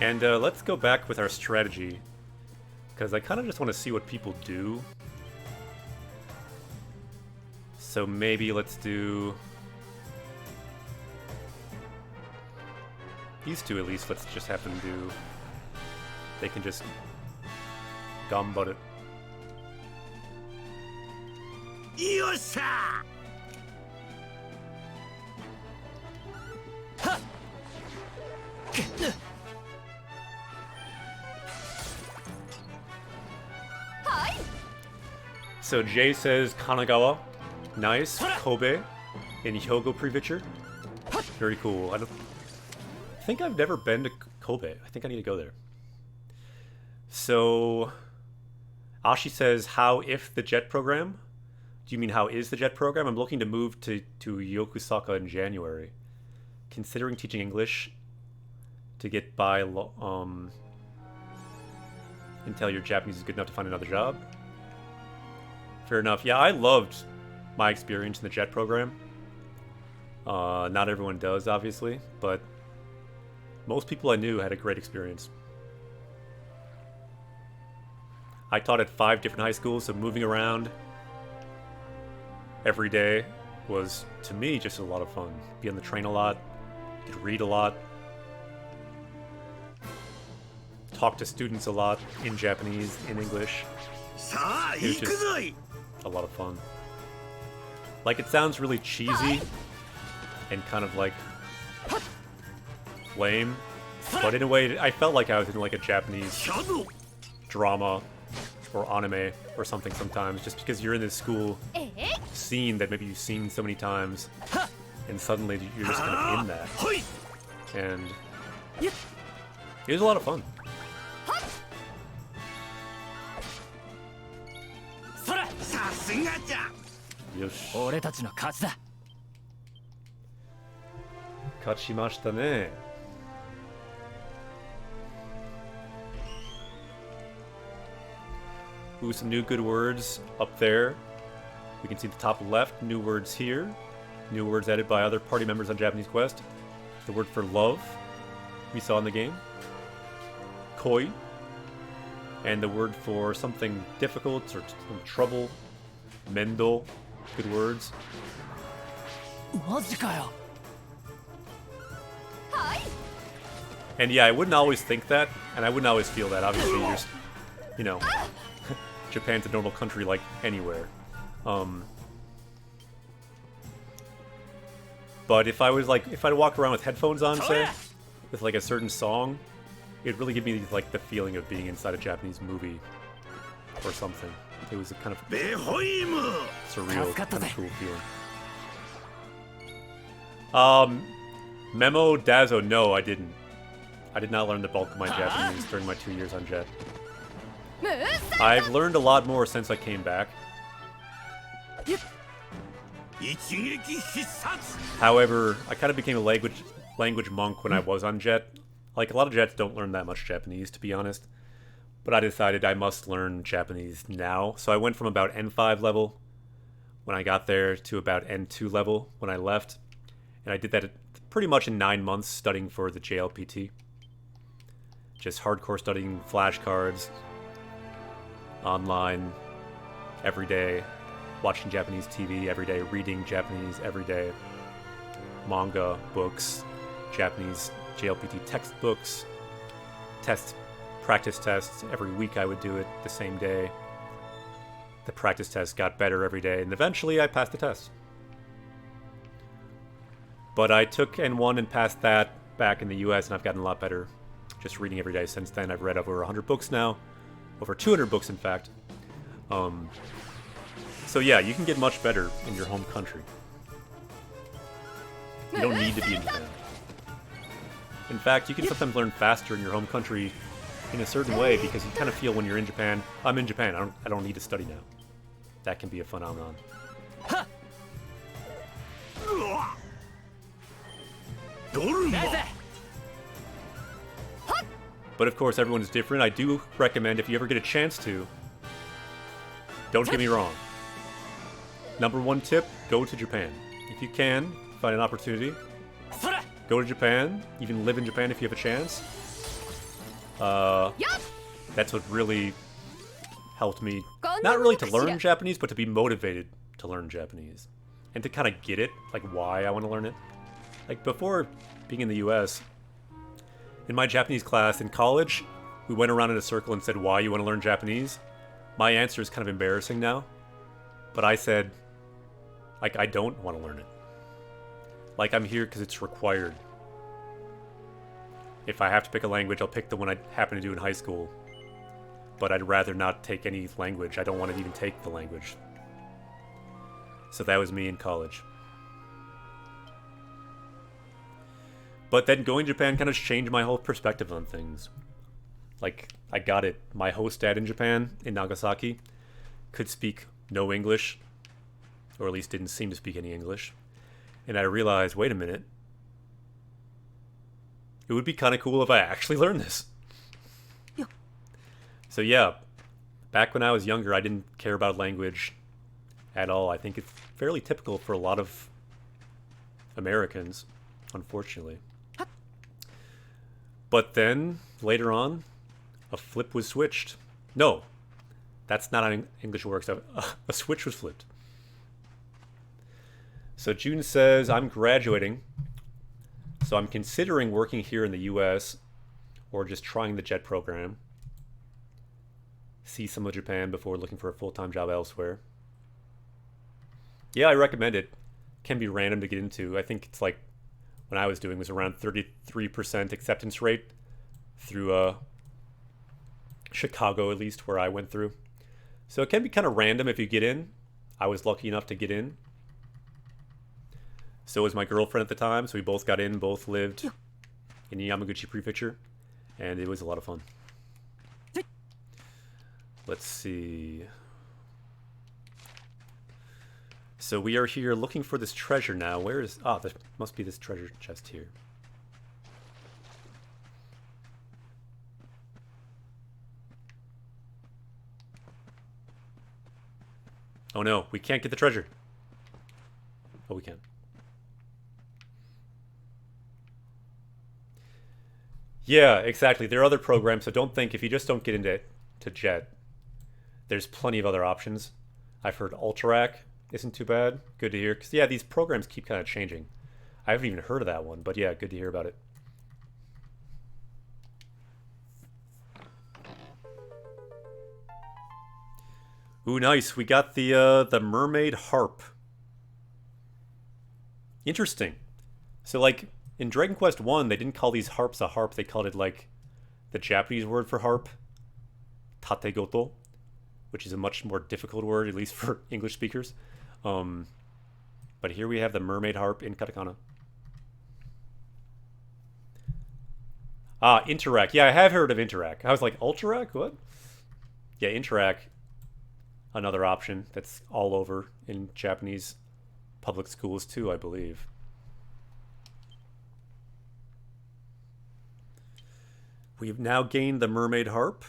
And let's go back with our strategy, because I kind of just want to see what people do. So maybe let's do these two at least. Let's just have them do. They can just gumbutt it. Yosha! So Jay says Kanagawa, nice. Kobe in Hyogo Prefecture, very cool. I think I've never been to Kobe. I think I need to go there. So Ashi says, how if the JET program? Do you mean how is the JET program? I'm looking to move to Yokusaka in January. Considering teaching English to get by until your Japanese is good enough to find another job. Fair enough. Yeah, I loved my experience in the JET program. Not everyone does, obviously, but most people I knew had a great experience. I taught at 5 different high schools, so moving around every day was, to me, just a lot of fun. Be on the train a lot, could read a lot, talk to students a lot in Japanese, in English. It was just a lot of fun. Like, it sounds really cheesy and kind of like lame, but in a way, I felt like I was in like a Japanese drama or anime or something sometimes, just because you're in this school scene that maybe you've seen so many times, and suddenly you're just kind of in that. And it was a lot of fun. すがじゃ。よし。俺たちの勝ちだ。勝ちましたね。Ooh, some new good words up there. We can see the top left, new words here. New words added by other party members on Japanese Quest. The word for love we saw in the game. Koi. And the word for something difficult or some trouble. Mendo. Good words. マジかよ。 And yeah, I wouldn't always think that, and I wouldn't always feel that. Obviously, you're just, you know, Japan's a normal country like anywhere. But if I'd walk around with headphones on, say, with like a certain song, it'd really give me like the feeling of being inside a Japanese movie or something. It was a kind of surreal, kind of cool feeling. Memo Dazo, no, I didn't. I did not learn the bulk of my Japanese during my 2 years on Jet. I've learned a lot more since I came back. However, I kind of became a language monk when I was on Jet. Like, a lot of Jets don't learn that much Japanese, to be honest. But I decided I must learn Japanese now. So I went from about N5 level when I got there to about N2 level when I left. And I did that pretty much in 9 months studying for the JLPT. Just hardcore studying flashcards, online, every day, watching Japanese TV every day, reading Japanese every day, manga, books, Japanese JLPT textbooks, practice tests. Every week I would do it the same day. The practice tests got better every day, and eventually I passed the test. But I took N1 and passed that back in the US, and I've gotten a lot better just reading every day since then. I've read over 100 books now. Over 200 books, in fact. So yeah, you can get much better in your home country. You don't need to be in Japan. In fact, you can sometimes learn faster in your home country in a certain way because you kind of feel when you're in Japan, I'm in Japan, I don't need to study now. That can be a phenomenon. But of course, everyone's different. I do recommend, if you ever get a chance to, don't get me wrong. Number one tip, go to Japan. If you can, find an opportunity. Go to Japan. Even live in Japan if you have a chance. That's what really helped me. Not really to learn Japanese, but to be motivated to learn Japanese. And to kind of get it, like why I want to learn it. Like before being in the US, in my Japanese class in college, we went around in a circle and said, why you want to learn Japanese? My answer is kind of embarrassing now. But I said, like, I don't want to learn it. Like, I'm here because it's required. If I have to pick a language, I'll pick the one I happen to do in high school. But I'd rather not take any language. I don't want to even take the language. So that was me in college. But then going to Japan kind of changed my whole perspective on things. Like, I got it. My host dad in Japan, in Nagasaki, could speak no English. Or at least didn't seem to speak any English. And I realized, wait a minute. It would be kind of cool if I actually learned this. Yeah. So yeah, back when I was younger, I didn't care about language at all. I think it's fairly typical for a lot of Americans, unfortunately. But then, later on, a flip was switched. No, that's not how English works. A switch was flipped. So June says, I'm graduating, so I'm considering working here in the US or just trying the JET program. See some of Japan before looking for a full-time job elsewhere. Yeah, I recommend it. Can be random to get into. I think it's like, when I was doing was around 33% acceptance rate through Chicago, at least, where I went through. So it can be kind of random if you get in. I was lucky enough to get in. So was my girlfriend at the time, so we both got in, both lived in Yamaguchi Prefecture, and it was a lot of fun. Let's see. So we are here looking for this treasure now. Where is... Ah, there must be this treasure chest here. Oh no, we can't get the treasure. Oh, we can. Yeah, exactly. There are other programs, so don't think if you just don't get into Jet, there's plenty of other options. I've heard Ultrarak isn't too bad. Good to hear. Because, yeah, these programs keep kind of changing. I haven't even heard of that one, but yeah, good to hear about it. Ooh, nice. We got the mermaid harp. Interesting. So, like, in Dragon Quest 1, they didn't call these harps a harp. They called it, like, the Japanese word for harp, tategoto, which is a much more difficult word, at least for English speakers. But here we have the mermaid harp in katakana. Ah, Interac. Yeah, I have heard of Interac. I was like, Ultrarak? What? Yeah, Interac. Another option that's all over in Japanese public schools too, I believe. We've now gained the mermaid harp.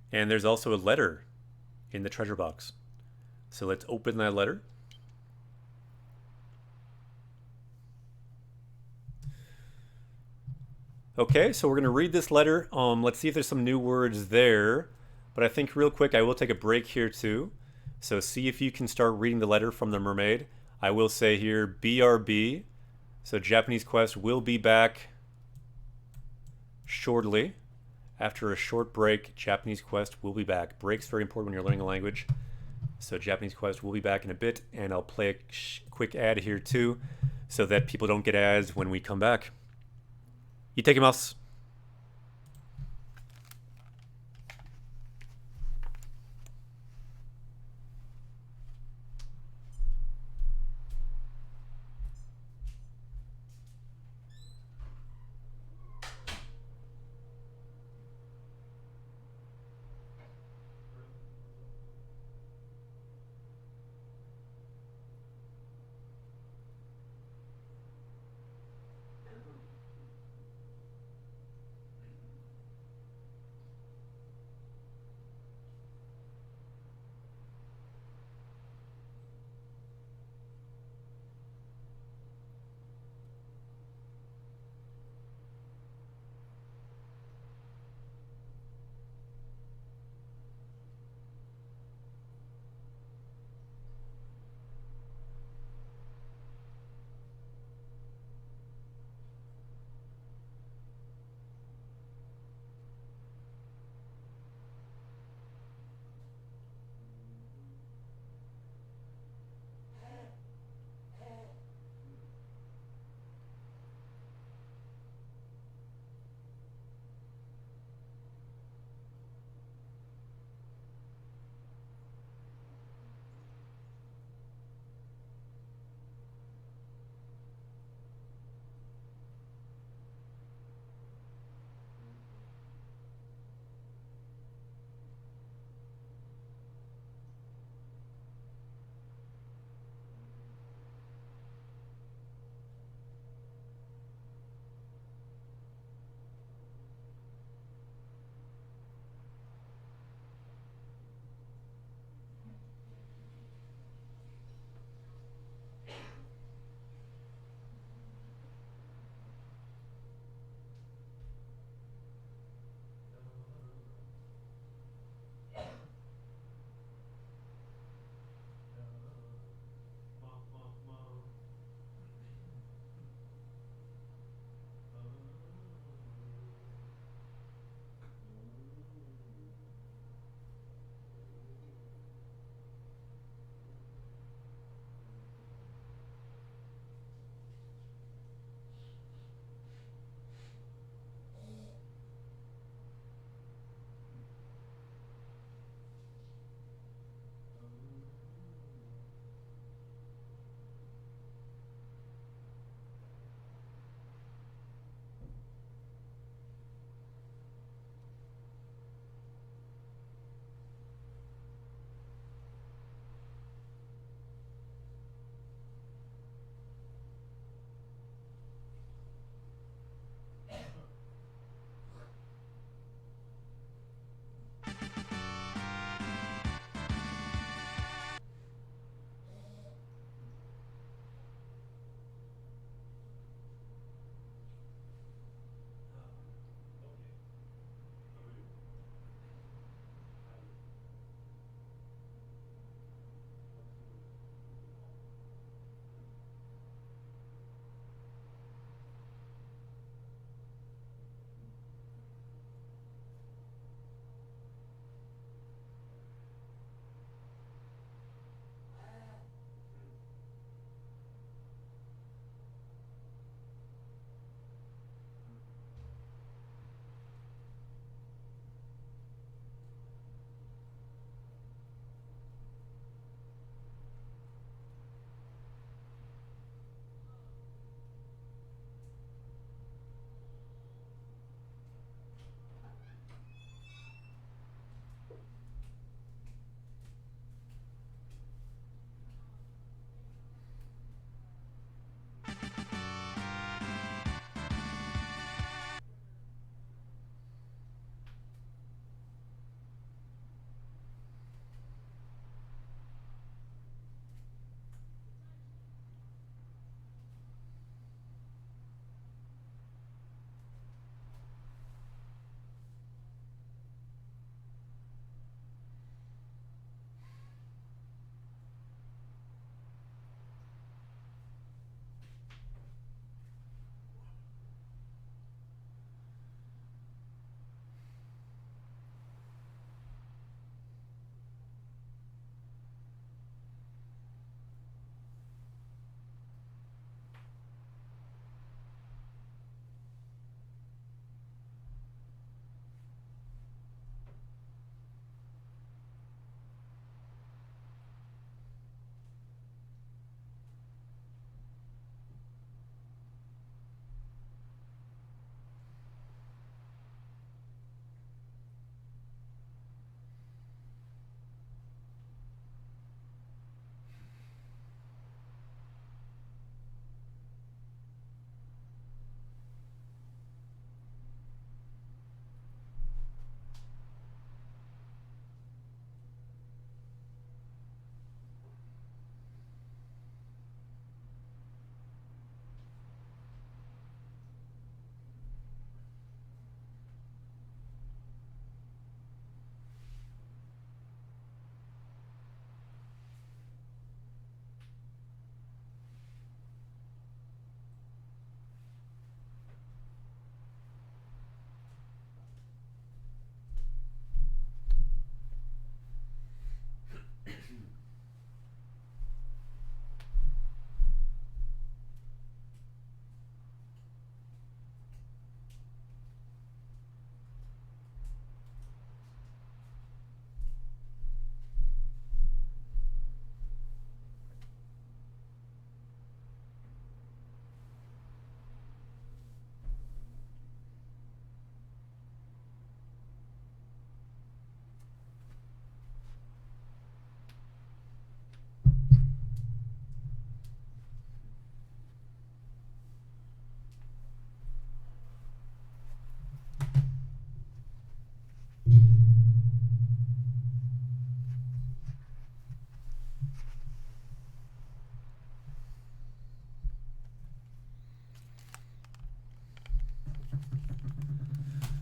And there's also a letter in the treasure box. So let's open that letter. Okay, so we're going to read this letter. Let's see if there's some new words there. But I think real quick, I will take a break here too. So see if you can start reading the letter from the mermaid. I will say here, BRB. So Japanese Quest will be back shortly. After a short break, Japanese Quest will be back. Break's very important when you're learning a language. So Japanese Quest will be back in a bit. And I'll play a quick ad here too, so that people don't get ads when we come back. Itadakimasu.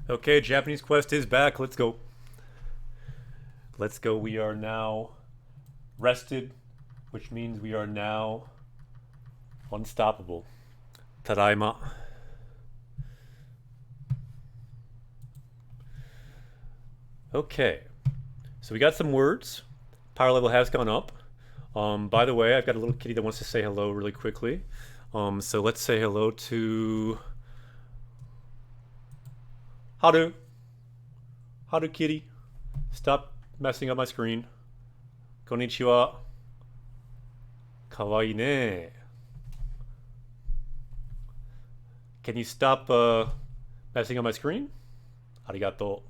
Okay, Japanese Quest is back. Let's go. Let's go. We are now rested, which means we are now unstoppable. Tadaima. Okay. So we got some words. Power level has gone up. By the way, I've got a little kitty that wants to say hello really quickly. So let's say hello to Haru. Haru kitty. Stop messing up my screen. Konnichiwa. Kawaii ne. Can you stop messing up my screen? Arigato.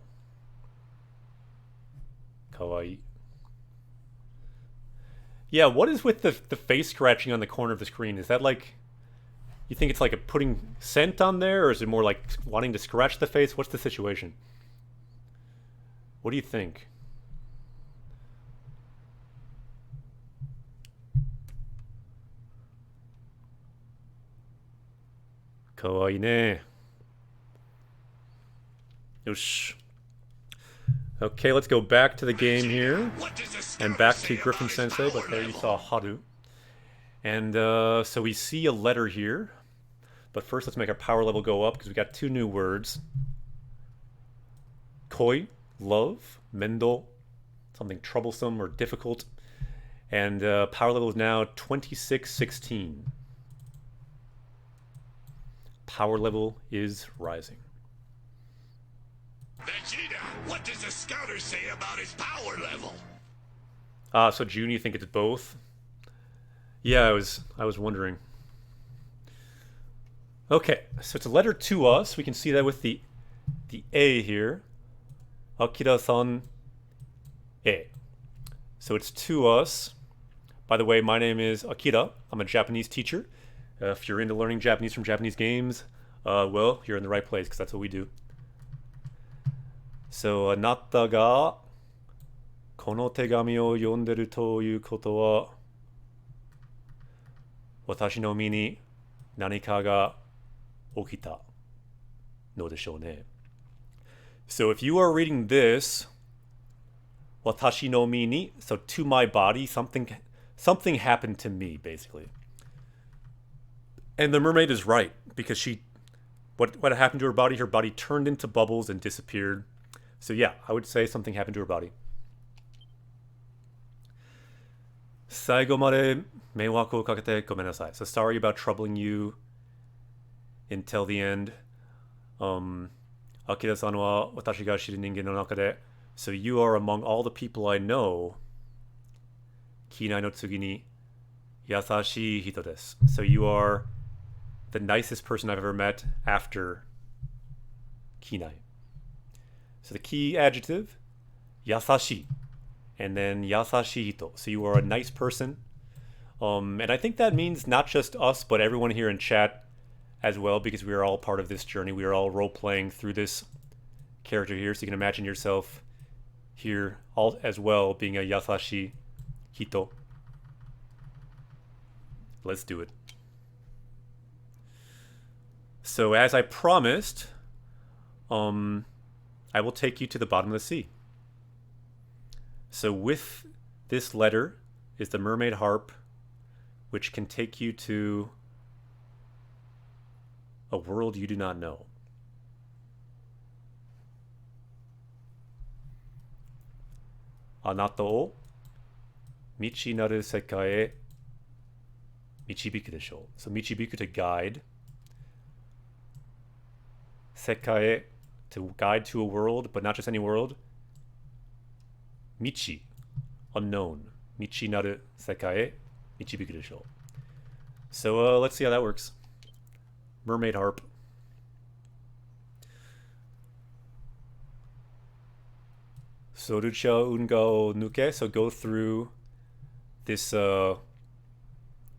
Kawaii. Yeah, what is with the face scratching on the corner of the screen? Is that like... You think it's like a putting scent on there, or is it more like wanting to scratch the face? What's the situation? What do you think? Kawaii ne. Yosh. Okay, let's go back to the game here. And back to Griffin Sensei, but there you saw Haru. And so we see a letter here. But first, let's make our power level go up because we got two new words. Koi, love, mendo, something troublesome or difficult. And power level is now 2616. Power level is rising. Vegeta, what does the scouter say about his power level? So June, you think it's both? Yeah, I was wondering. Okay, so it's a letter to us. We can see that with the A here. Akira-san A. So it's to us. By the way, my name is Akira. I'm a Japanese teacher. If you're into learning Japanese from Japanese games, well, you're in the right place because that's what we do. So, あなたがこの手紙を読んでるということは、私の身に何かが起きたのでしょうね。So if you are reading this, 私の身に, so to my body, something happened to me, basically. And the mermaid is right, because what happened to her body turned into bubbles and disappeared. So yeah, I would say something happened to her body. 最後まで迷惑をかけてごめんなさい. So sorry about troubling you until the end. Akira-san wa watashi ga shiru ningen no naka de. So you are among all the people I know. Kinai no tsugi ni yasashii hito desu. So you are the nicest person I've ever met after Kinai. So the key adjective, yasashi, and then yasashii hito. So you are a nice person. And I think that means not just us, but everyone here in chat as well, because we are all part of this journey. We are all role-playing through this character here. So you can imagine yourself here all as well, being a yasashi hito. Let's do it. So as I promised, I will take you to the bottom of the sea. So with this letter is the mermaid harp, which can take you to a world you do not know. Anata o michi naru sekai e michibiku desho. So michibiku to guide. Sekai, to guide to a world, but not just any world. Michi, unknown. Michi naru sekai, michibiku desho. So let's see how that works. Mermaid harp. Sorucha unga nuke, so go through this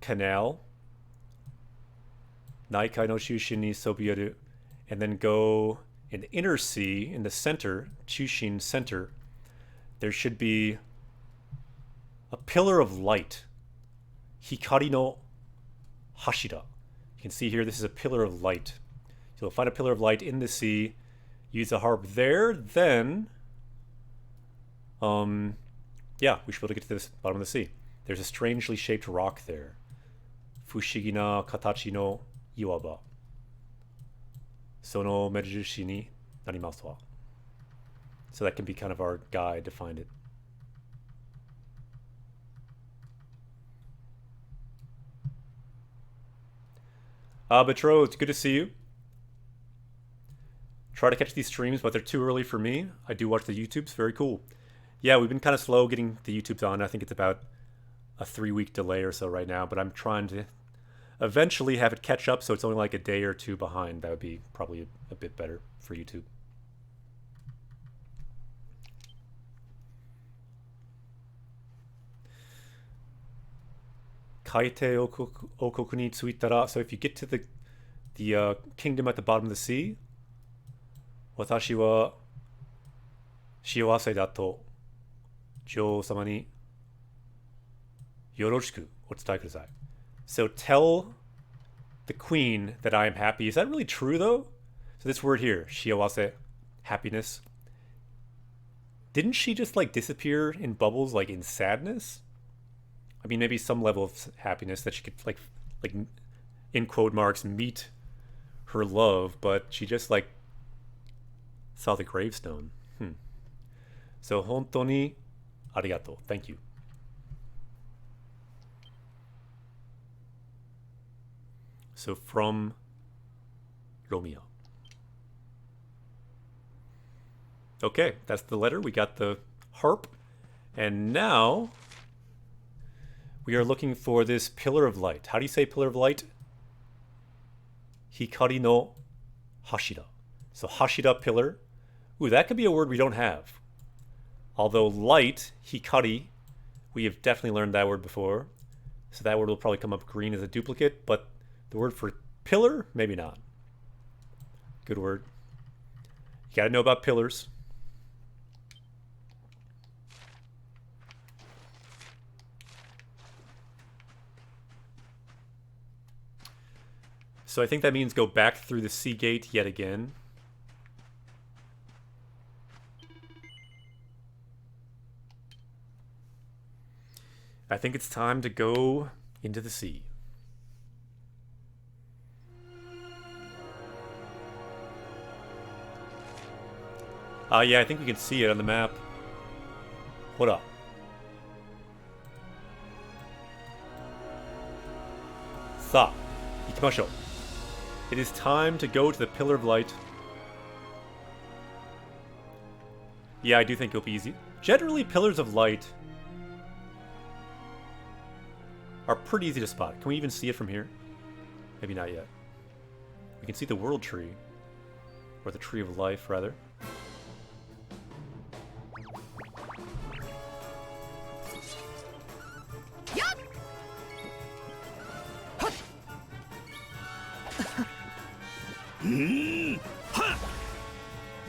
canal. Naikai no shushin ni sobieru. And then go in the inner sea, in the center, Chushin center, there should be a pillar of light. Hikari no hashira. You can see here, this is a pillar of light. So you'll find a pillar of light in the sea. use a harp there, then yeah, we should be able to get to this bottom of the sea. There's a strangely shaped rock there. Fushigi na katachi no iwaba. Sono mejishi ni narimasu wa. So that can be kind of our guide to find it. Betrothed, good to see you. Try to catch these streams, but they're too early for me. I do watch the YouTubes, very cool. Yeah, we've been kind of slow getting the YouTubes on. I think it's about a 3-week delay or so right now, but I'm trying to eventually have it catch up so it's only like a day or two behind. That would be probably a bit better for YouTube. Kaite okoku ni tsuitara. So if you get to the kingdom at the bottom of the sea, watashi wa shiawase da to jou-sama ni yoroshiku otsutai kudasai. So tell the queen that I am happy. Is that really true though? So this word here, shiawase, happiness. Didn't she just like disappear in bubbles, like in sadness? I mean, maybe some level of happiness that she could like in quote marks meet her love, but she just like saw the gravestone. So hontou ni arigato. Thank you. So from Romeo. Okay, that's the letter. We got the harp. And now we are looking for this pillar of light. How do you say pillar of light? Hikari no hashira. So hashira, pillar. Ooh, that could be a word we don't have. Although light, hikari, we have definitely learned that word before. So that word will probably come up green as a duplicate, but the word for pillar, maybe not. Good word. You gotta know about pillars. So I think that means go back through the sea gate yet again. I think it's time to go into the sea. Yeah, I think we can see it on the map. What up? Sa, ikimashou. It is time to go to the Pillar of Light. Yeah, I do think it'll be easy. Generally, Pillars of Light are pretty easy to spot. Can we even see it from here? Maybe not yet. We can see the World Tree. Or the Tree of Life, rather.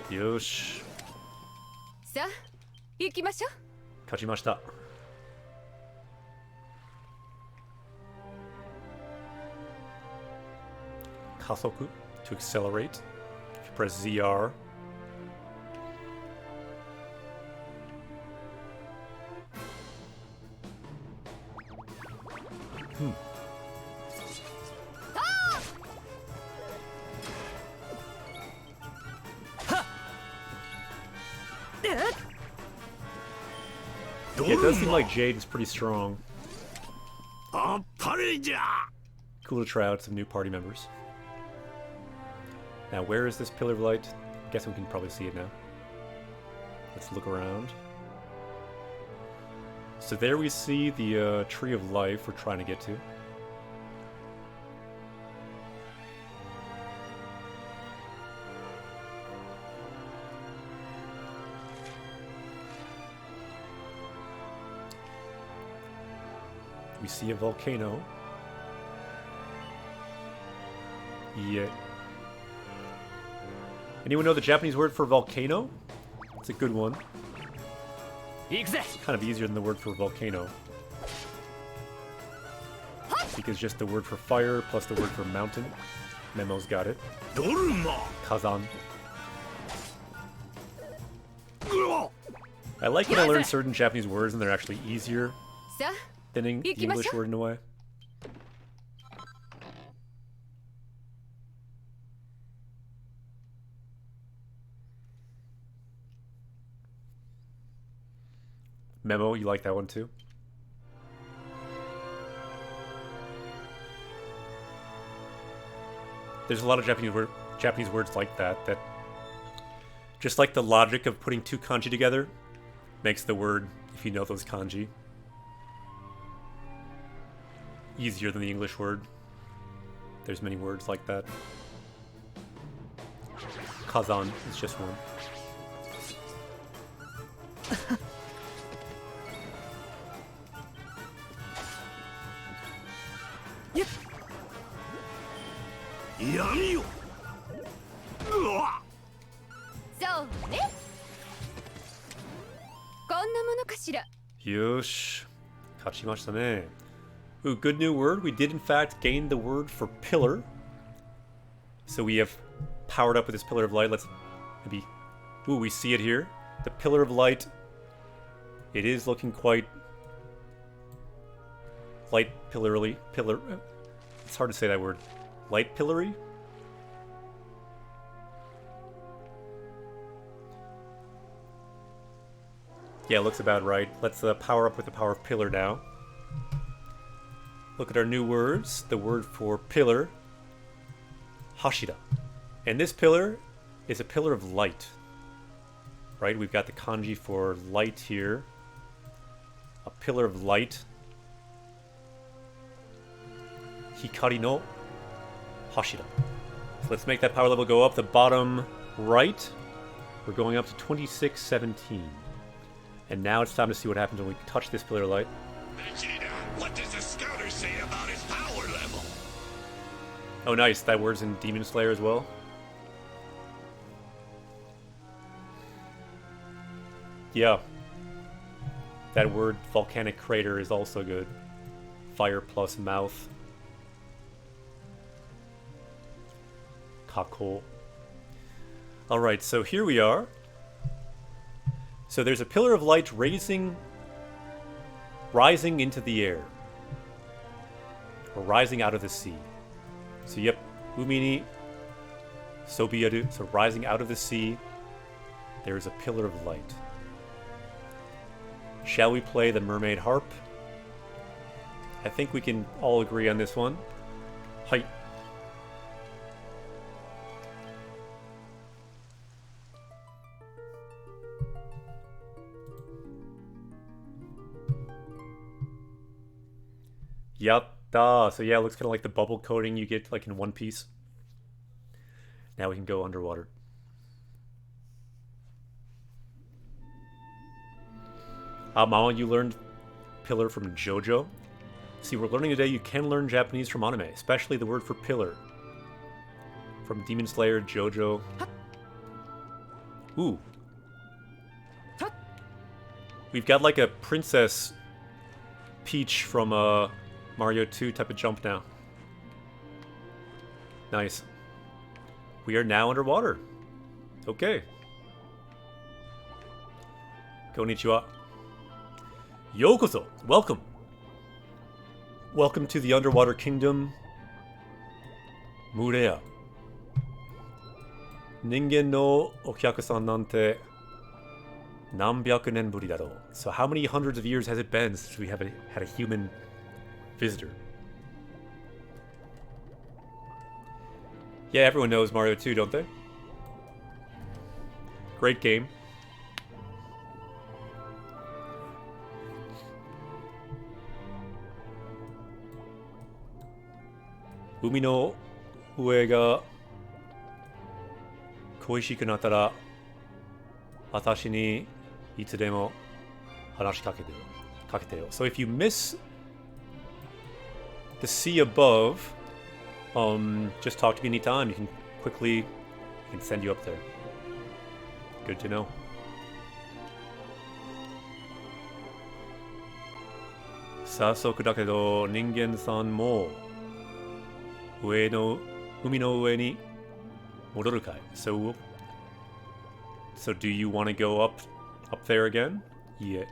Yosh. さあ、行きましょう。Kachimashita. Kasoku to accelerate. If you press ZR. Yeah, it does seem like Jade is pretty strong. Cool to try out some new party members. Now, where is this Pillar of Light? I guess we can probably see it now. Let's look around. So there we see the Tree of Life we're trying to get to. We see a volcano. Yeah. Anyone know the Japanese word for volcano? It's a good one. It's kind of easier than the word for volcano. Because just the word for fire plus the word for mountain. Memo's got it. Kazan. I like when I learn certain Japanese words and they're actually easier さあ than the 行きましょう。 English word in a way. Memo, you like that one too? There's a lot of Japanese words like that just like the logic of putting two kanji together makes the word, if you know those kanji, easier than the English word. There's many words like that. Kazan is just one. Yami! そうねこんなものかしら Yosh. Kachimashita ne. Ooh, good new word. We did in fact gain the word for pillar. So we have powered up with this pillar of light. Let's maybe... Ooh, we see it here. The pillar of light. It is looking quite... light pillarly. Pillar... It's hard to say that word. Light pillory? Yeah, looks about right. Let's power up with the power of pillar now. Look at our new words. The word for pillar, hashira. And this pillar is a pillar of light. Right? We've got the kanji for light here. A pillar of light. Hikari no hashira. So let's make that power level go up. The bottom right, we're going up to 2617. And now it's time to see what happens when we touch this pillar of light. Vegeta, what does the scouter say about his power level? Oh, nice. That word's in Demon Slayer as well. Yeah. That word, volcanic crater, is also good. Fire plus mouth. Kako. Alright, so here we are. So there's a pillar of light rising into the air. Or rising out of the sea. So yep, umi ni sobiyaru. So rising out of the sea, there is a pillar of light. Shall we play the mermaid harp? I think we can all agree on this one. Hai. Yatta! So yeah, it looks kind of like the bubble coating you get like in One Piece. Now we can go underwater. Mama, you learned pillar from JoJo. See, we're learning today you can learn Japanese from anime, especially the word for pillar. From Demon Slayer, JoJo. Ooh. We've got like a Princess Peach from Mario 2 type of jump now. Nice. We are now underwater. Okay. Konnichiwa. Yokoso. Welcome. Welcome to the underwater kingdom. Murea. Ningen no okyaku-san nante nanbyaku nen buri daro. So how many hundreds of years has it been since we had a human visitor? Yeah, everyone knows Mario 2, don't they? Great game. Umi no ue ga koishiku nattara watashi ni itsudemo hanashi kakete yo. So if you miss the sea above, just talk to me anytime. You can send you up there. Good to know. Sasoku dakedo ningen-san mo umi no ue ni modoru kai. So do you want to go up there again? Yeah,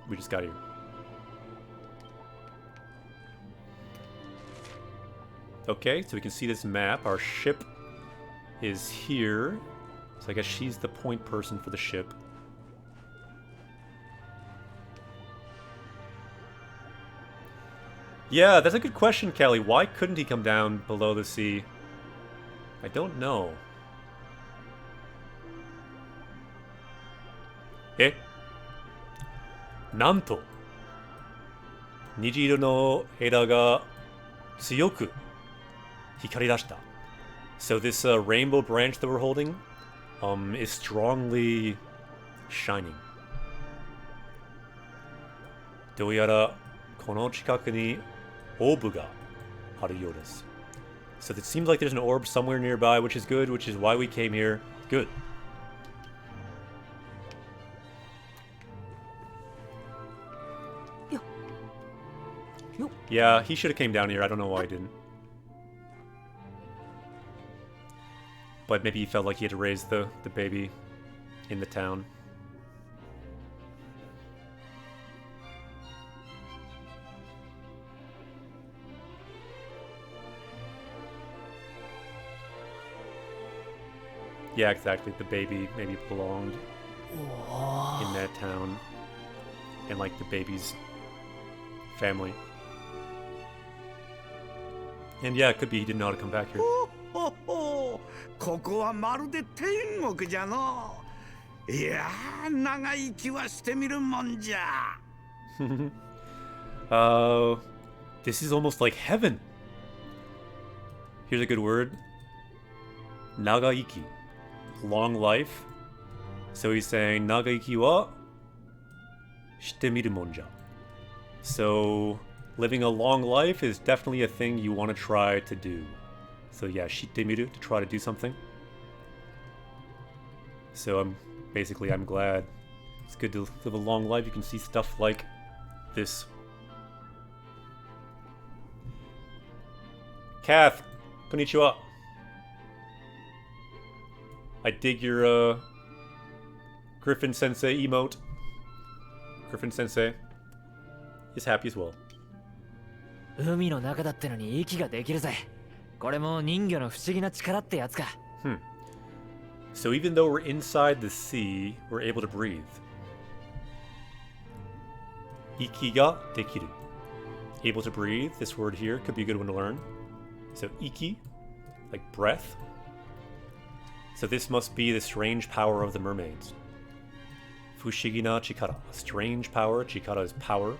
we just got here. Okay, so we can see this map. Our ship is here. So I guess she's the point person for the ship. Yeah, that's a good question, Kelly. Why couldn't he come down below the sea? I don't know. Eh? Nanto. Niji iro no eira ga tsuyoku hikarirashita. So this rainbow branch that we're holding is strongly shining. Douyara kono chikaku ni orb ga aru you desu. So it seems like there's an orb somewhere nearby, which is good, which is why we came here. Good. Yeah, he should have came down here. I don't know why he didn't. But maybe he felt like he had to raise the baby in the town. Yeah, exactly. The baby maybe belonged in that town. And like the baby's family. And yeah, it could be he didn't know how to come back here. ここはまるで天国じゃの。いやー、長生きはしてみるもんじゃ。This is almost like heaven. Here's a good word. Nagaiki. Long life. So he's saying Nagaiki wa shite miru monja. So living a long life is definitely a thing you want to try to do. So yeah, shite miru, to try to do something. So I'm glad. It's good to live a long life. You can see stuff like this. Kath, konnichiwa. I dig your Griffin Sensei emote. Griffin Sensei is happy as well. 海の中だってのに息ができるぜ。これも人魚の不思議な力ってやつか。So even though we're inside the sea, we're able to breathe. Iki ga dekiru. Able to breathe. This word here could be a good one to learn. So iki, like breath. So this must be the strange power of the mermaids. Fushigi na chikara. A strange power. Chikara is power.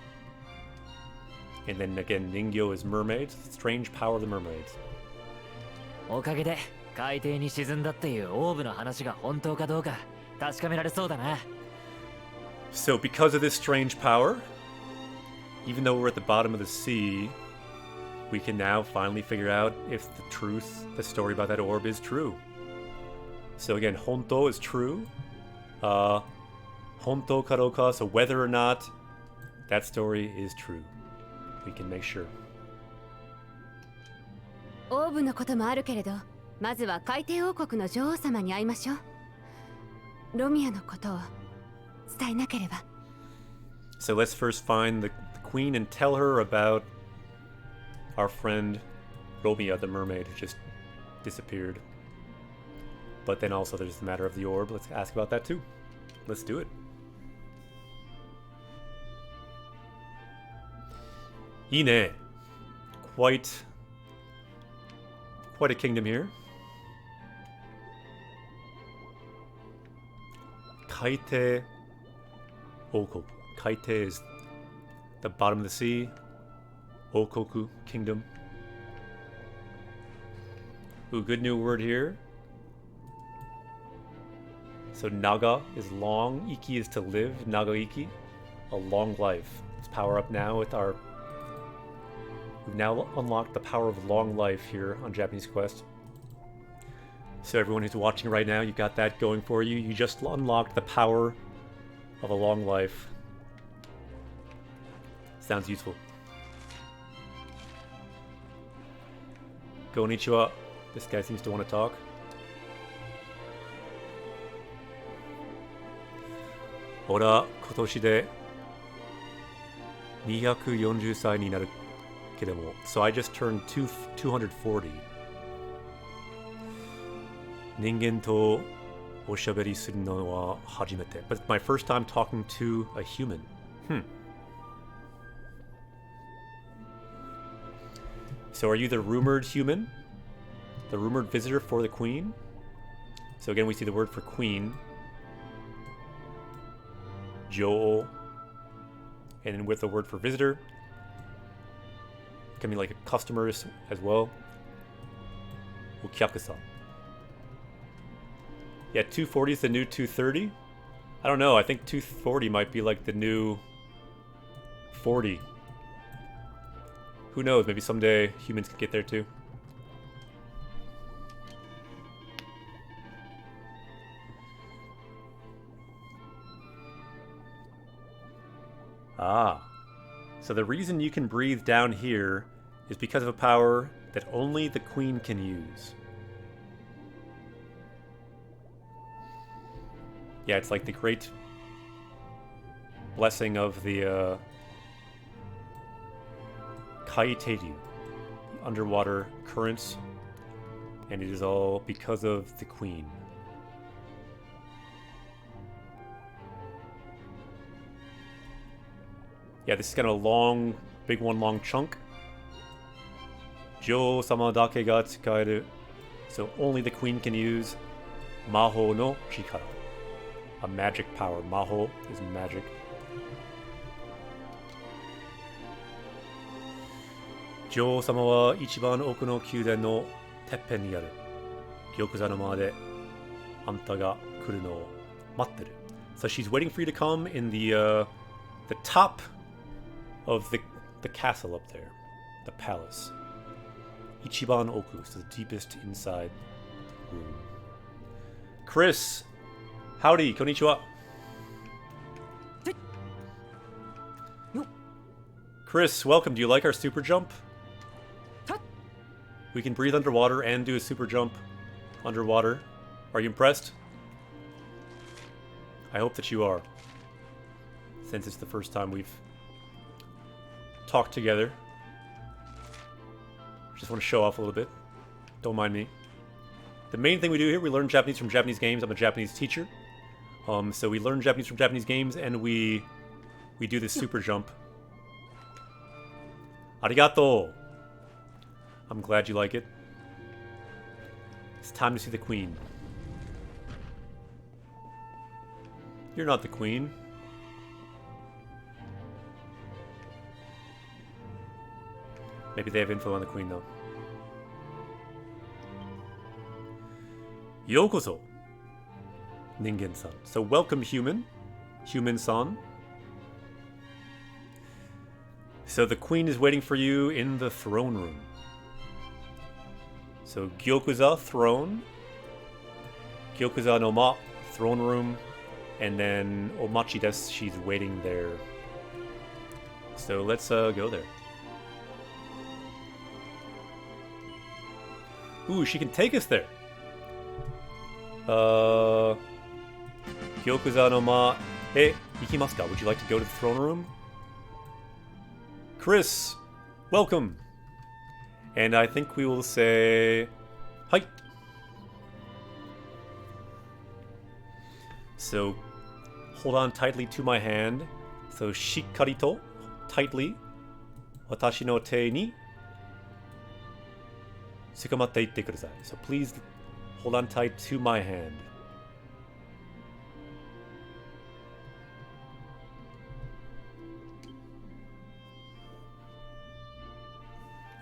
And then again, Ningyo is mermaids. Strange power of the mermaids. おかげで海底に沈んだっていうオーブの話が本当かどうか確かめられそうだな。So because of this strange power, even though we're at the bottom of the sea, we can now finally figure out if the story about that orb is true. So again, honto is true. Honto kadoka, so whether or not that story is true, we can make sure. オーブのこともあるけれど、まずは海底王国の女王様に会いましょう。ロミアのことを伝えなければ。So let's first find the queen and tell her about our friend Romia, the mermaid who just disappeared. But then also there's the matter of the orb. Let's ask about that too. Let's do it. Ine. Quite a kingdom here. Kaite Okoku. Kaite is the bottom of the sea. Okoku, kingdom. Ooh, good new word here. So Naga is long, Iki is to live, Naga Iki, a long life. Let's power up now with our... We've now unlocked the power of long life here on Japanese Quest. So everyone who's watching right now, you've got that going for you. You just unlocked the power of a long life. Sounds useful. Konnichiwa. This guy seems to want to talk. Ora, kotoshi de 240歳になるけども。So I just turned 240. 人間とおしゃべりするのは初めて。But it's my first time talking to a human. So are you the rumored human? The rumored visitor for the queen? So again, we see the word for queen. Jo. And then with the word for visitor. It can be like a customer as well. Okyaku-san. Yeah, 240 is the new 230. I don't know. I think 240 might be like the new 40. Who knows? Maybe someday humans can get there too. Ah. So the reason you can breathe down here is because of a power that only the queen can use. Yeah, it's like the great blessing of the Kaiteryu, the underwater currents, and it is all because of the queen. Yeah, this is kind of a long, big one long chunk. Jo-sama dake ga tsukaeru. So only the queen can use Maho no Chikara. A magic power. Maho is magic. Jo-sama wa ichiban oku no kyuden no teppen ni aru Gyokuza no ma de anta ga kuru no o matteru. So she's waiting for you to come in the top of the castle up there, the palace. Ichiban oku, so the deepest inside room. Chris, howdy, konnichiwa. Chris, welcome. Do you like our super jump? We can breathe underwater and do a super jump underwater. Are you impressed? I hope that you are, since it's the first time we've talked together. Just want to show off a little bit. Don't mind me. The main thing we do here, we learn Japanese from Japanese games. I'm a Japanese teacher. So we learn Japanese from Japanese games, and we do this super jump. Arigato! I'm glad you like it. It's time to see the queen. You're not the queen. Maybe they have info on the queen, though. Yokoso, Ningen-san. So welcome, human. Human-san. So the queen is waiting for you in the throne room. So Gyokuza, throne. Gyokuza no ma, throne room. And then Omachi desu, she's waiting there. So let's go there. Ooh, she can take us there. Gyokuza no ma e ikimasu ka? Would you like to go to the throne room? Chris, welcome. And I think we will say hi. So hold on tightly to my hand. So shikkari to, tightly. Watashi no te ni tsukamatte itte kudasai. So please hold on tight to my hand.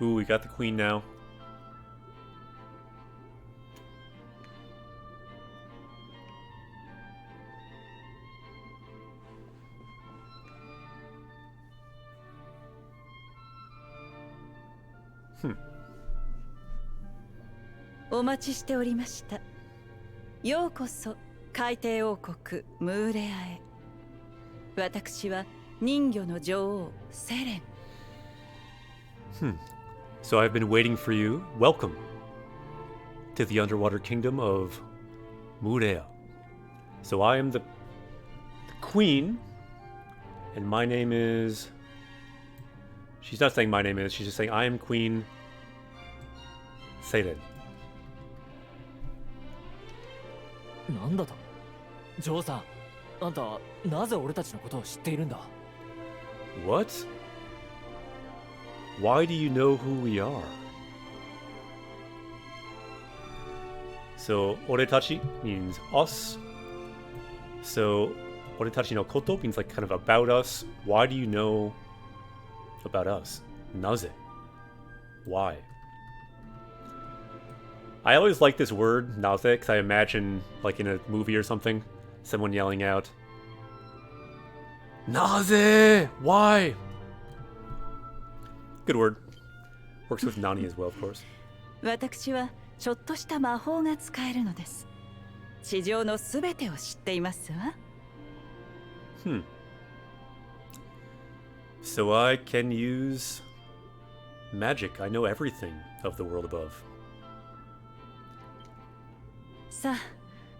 Ooh, we got the queen now. Hmm. お待ちしておりました。ようこそ海底王国ムーレアへ。私は人魚の女王セレン。So I've been waiting for you. Welcome to the underwater kingdom of Murea. So I am the queen, and my name is She's not saying my name is, she's just saying I am Queen Seiren. なんだとジョーさん、あんたなぜ俺たちのことを知っているんだ？ What? Why do you know who we are? So, oretachi means us. So, oretachi no koto means like kind of about us. Why do you know about us? Naze. Why? I always like this word, naze, because I imagine, like in a movie or something, someone yelling out, Naze! Why? Good word. Works with Nani as well, of course. 私はちょっとした魔法が使えるのです。地上のすべてを知っていますわ。So I can use magic. I know everything of the world above. さあ、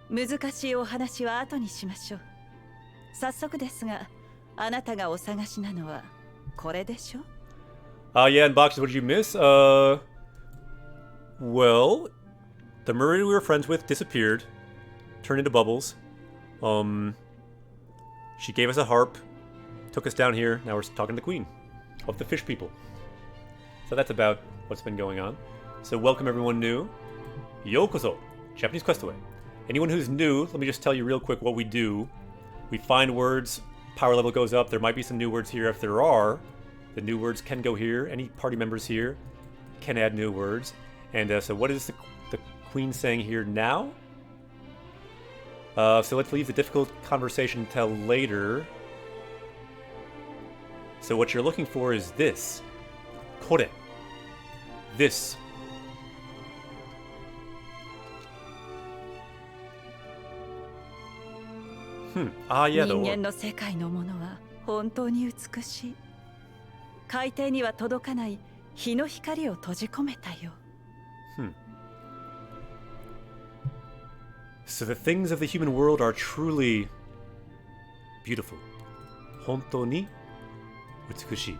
難しいお話は後にしましょう。早速ですが、あなたがお探しなのはこれでしょ? Yeah, in boxes, what did you miss? Well, the mermaid we were friends with disappeared, turned into bubbles. She gave us a harp, took us down here. Now we're talking to the queen of the fish people. So that's about what's been going on. So welcome everyone new. Yokozo, Japanese Questaway. Anyone who's new, let me just tell you real quick what we do. We find words, power level goes up. There might be some new words here. If there are, the new words can go here. Any party members here can add new words. And so what is the queen saying here now? So let's leave the difficult conversation till later. So what you're looking for is this. Kore. This. Yeah, 人間の世界のものは本当に美しい。海底には届かない日の光を閉じ込めたよ。So the things of the human world are truly beautiful. 本当に美しい.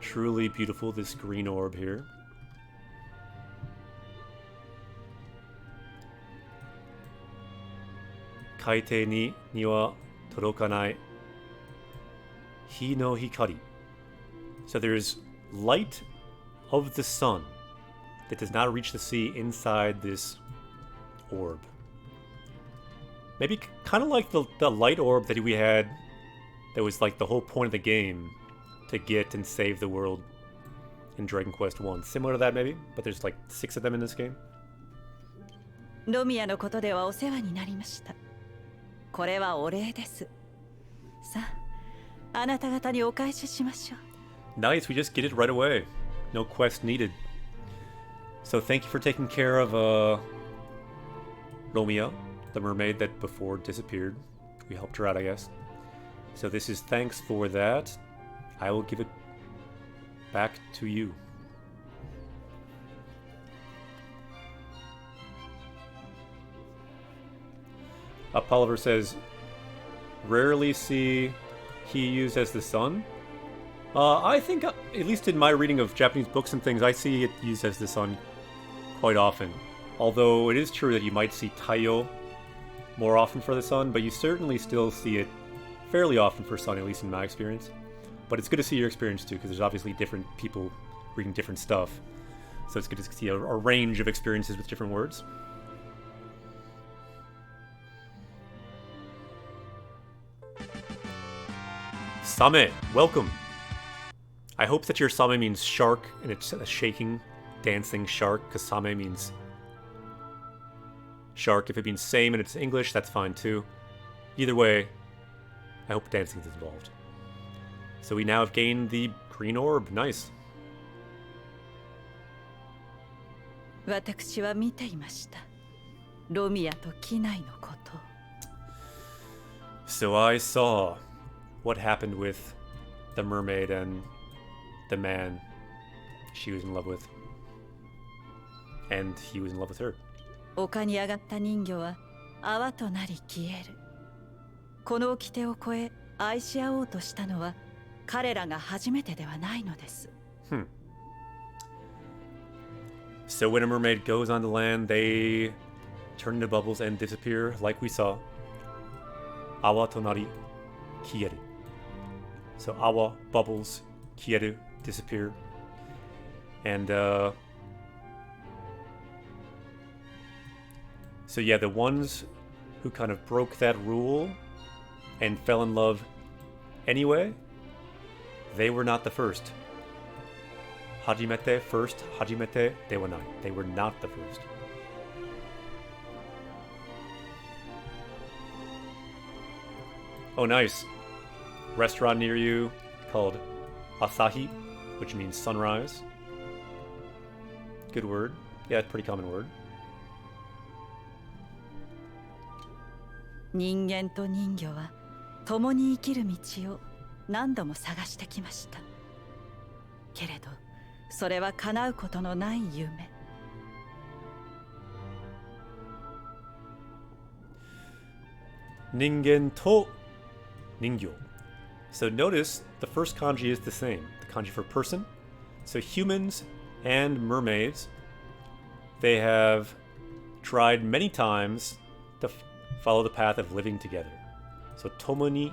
Truly beautiful, this green orb here. Kaite ni wa torokanai hi no hikari. So there's light of the sun that does not reach the sea inside this orb. Maybe kind of like the light orb that we had that was like the whole point of the game to get and save the world in Dragon Quest 1. Similar to that maybe, but there's like 6 of them in this game. ロミアのことではお世話になりました。これはお礼です。さあ、あなた方にお返ししましょう。Nice, we just get it right away. No quest needed. So thank you for taking care of Romia, the mermaid that before disappeared. We helped her out, I guess. So this is thanks for that. I will give it back to you. Polliver says, rarely see he used as the sun. I think, at least in my reading of Japanese books and things, I see it used as the sun quite often. Although it is true that you might see Taiyo more often for the sun, but you certainly still see it fairly often for sun, at least in my experience. But it's good to see your experience too, because there's obviously different people reading different stuff. So it's good to see a range of experiences with different words. Same, welcome. I hope that your same means shark, and it's a shaking, dancing shark, because same means shark. If it means same and it's English, that's fine too. Either way, I hope dancing is involved. So we now have gained the green orb. Nice. 私は見ていました。ロミアと機内のこと。So I saw what happened with the mermaid and the man she was in love with. And he was in love with her. 丘に上がった人魚は泡となり消える。この掟を越え愛し合おうとしたのは彼らが初めてではないのです。So when a mermaid goes on the land, they turn into bubbles and disappear, like we saw. Awa tonari kieru. So awa, bubbles, kieru, disappear. And so yeah, the ones who kind of broke that rule and fell in love anyway, they were not the first. Hajimete, first, hajimete, they were not. They were not the first. Oh, nice. Restaurant near you called Asahi, which means sunrise. Good word. Yeah, pretty common word. 人間と人魚は共に生きる道を何度も探してきました。けれど、それは叶うことのない夢。Ningen to ningyo. So notice the first kanji is the same. The kanji for person. So humans and mermaids, they have tried many times to follow the path of living together. So tomo ni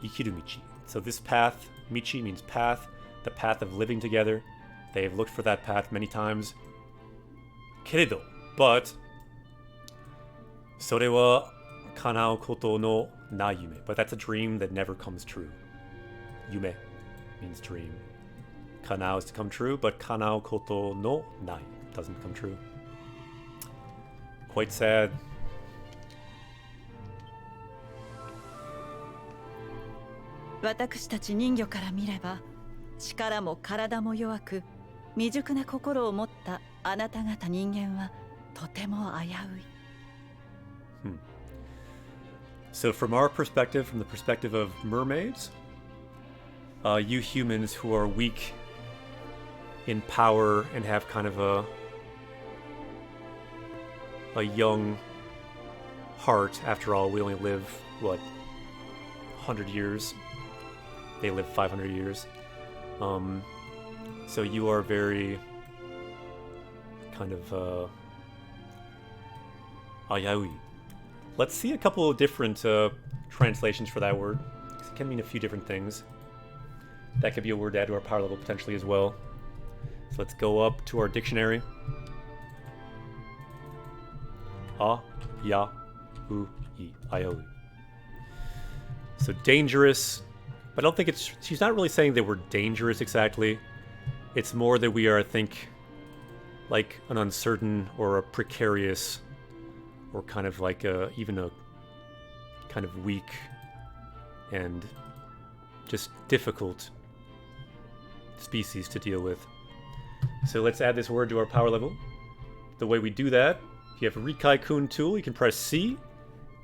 ikiru michi. So this path, michi means path, the path of living together. They have looked for that path many times. Keredo, but それは叶うことのない夢. But that's a dream that never comes true. Yume means dream. Kanao is to come true, but kanao koto no nai doesn't come true. Quite sad. 私たち人魚から見れば、力も体も弱く、未熟な心を持ったあなた方人間はとても危うい。So from our perspective, from the perspective of mermaids, you humans who are weak in power and have kind of a young heart. After all, we only live, what, 100 years? They live 500 years. So you are very kind of ayaui. Let's see a couple of different translations for that word. It can mean a few different things. That could be a word to add to our power level potentially as well. So let's go up to our dictionary. Ayaui. So dangerous. But I don't think she's not really saying that we're dangerous exactly. It's more that we are, I think, like an uncertain or a precarious or kind of like even a kind of weak and just difficult species to deal with. So let's add this word to our power level. The way we do that, if you have a Rikai-kun tool, you can press C,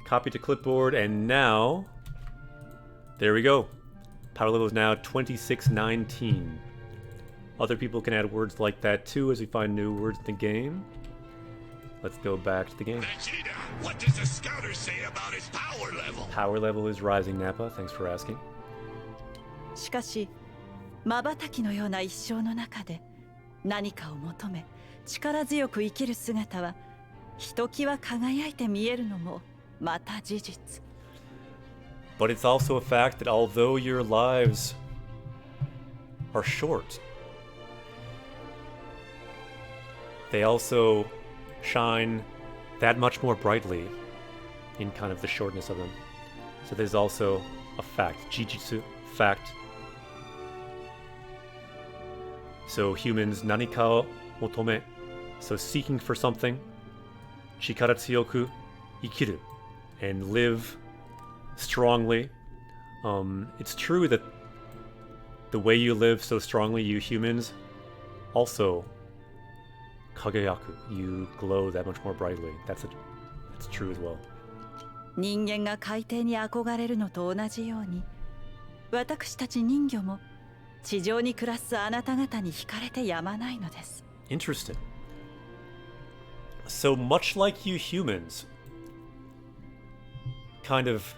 copy to clipboard, and now, there we go. Power level is now 2619. Other people can add words like that too as we find new words in the game. Let's go back to the game. Vegeta, what does the scouter say about his power level? Power level is rising, Nappa. Thanks for asking. しかし、瞬きのような一生の中で何かを求め力強く生きる姿はひときわ輝いて見えるのもまた事実。But it's also a fact that although your lives are short, they also shine that much more brightly in kind of the shortness of them. So there's also a fact, jijitsu, fact. So humans, nanika o motome, so seeking for something, chikara tsuyoku ikiru, and live strongly. It's true that the way you live so strongly, you humans, also kagayaku, you glow that much more brightly. That's true as well. 人間が海底に憧れるのと同じように、私たち人魚も地上に暮らすあなた方に惹かれてやまないのです。Interesting. So much like you humans, kind of,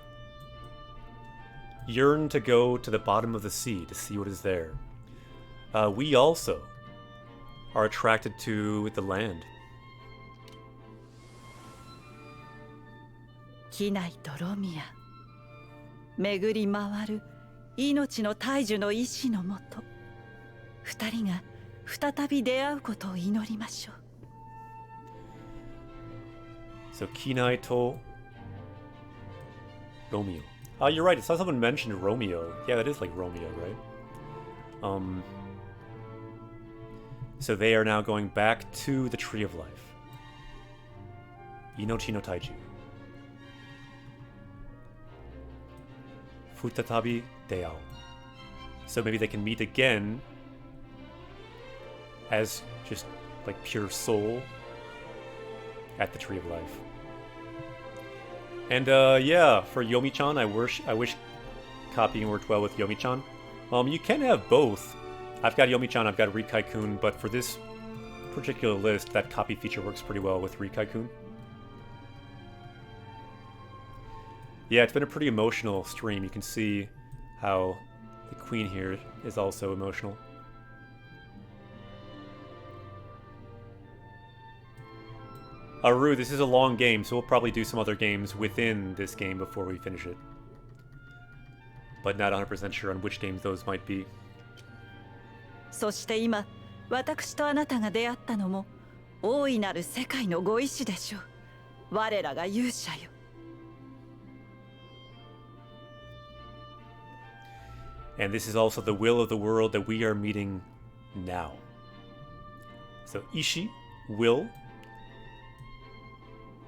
yearn to go to the bottom of the sea to see what is there. We also are attracted to the land. キナイとロミア、巡り回る命の大樹の意志のもと、二人が再び出会うことを祈りましょう。 So Kinai to Romeo. Oh, you're right. I saw someone mentioned Romeo. Yeah, that is like Romeo, right? So they are now going back to the Tree of Life. Inochi no Taiju. Futatabi Deao. So maybe they can meet again as just like pure soul at the Tree of Life. And yeah, for Yomi-chan, I wish copying worked well with Yomi-chan. You can have both. I've got Yomi-chan, I've got Rikai-kun, but for this particular list, that copy feature works pretty well with Rikai-kun. Yeah, it's been a pretty emotional stream. You can see how the queen here is also emotional. Aru, this is a long game, so we'll probably do some other games within this game before we finish it. But not 100% sure on which games those might be. そして今、私とあなたが出会ったのも大いなる世界のご意志でしょう。我らが勇者よ。 And this is also the will of the world that we are meeting now. So Ishi, will.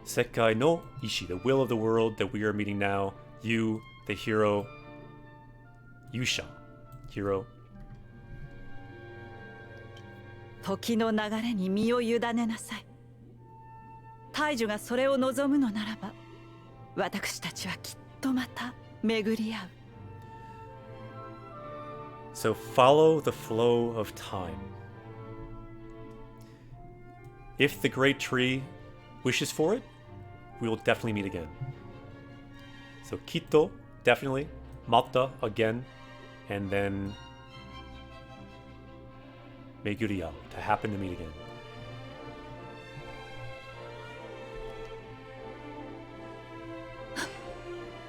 Sekai no Ishi, the will of the world that we are meeting now. You, the hero. Yusha, hero. 時の流れに身を委ねなさい。大樹がそれを望むのならば、私たちはきっとまた巡り合う。 So follow the flow of time. If the great tree wishes for it, we will definitely meet again. So Kitto, definitely. Matta, again. And then Meguriao, to happen to meet again.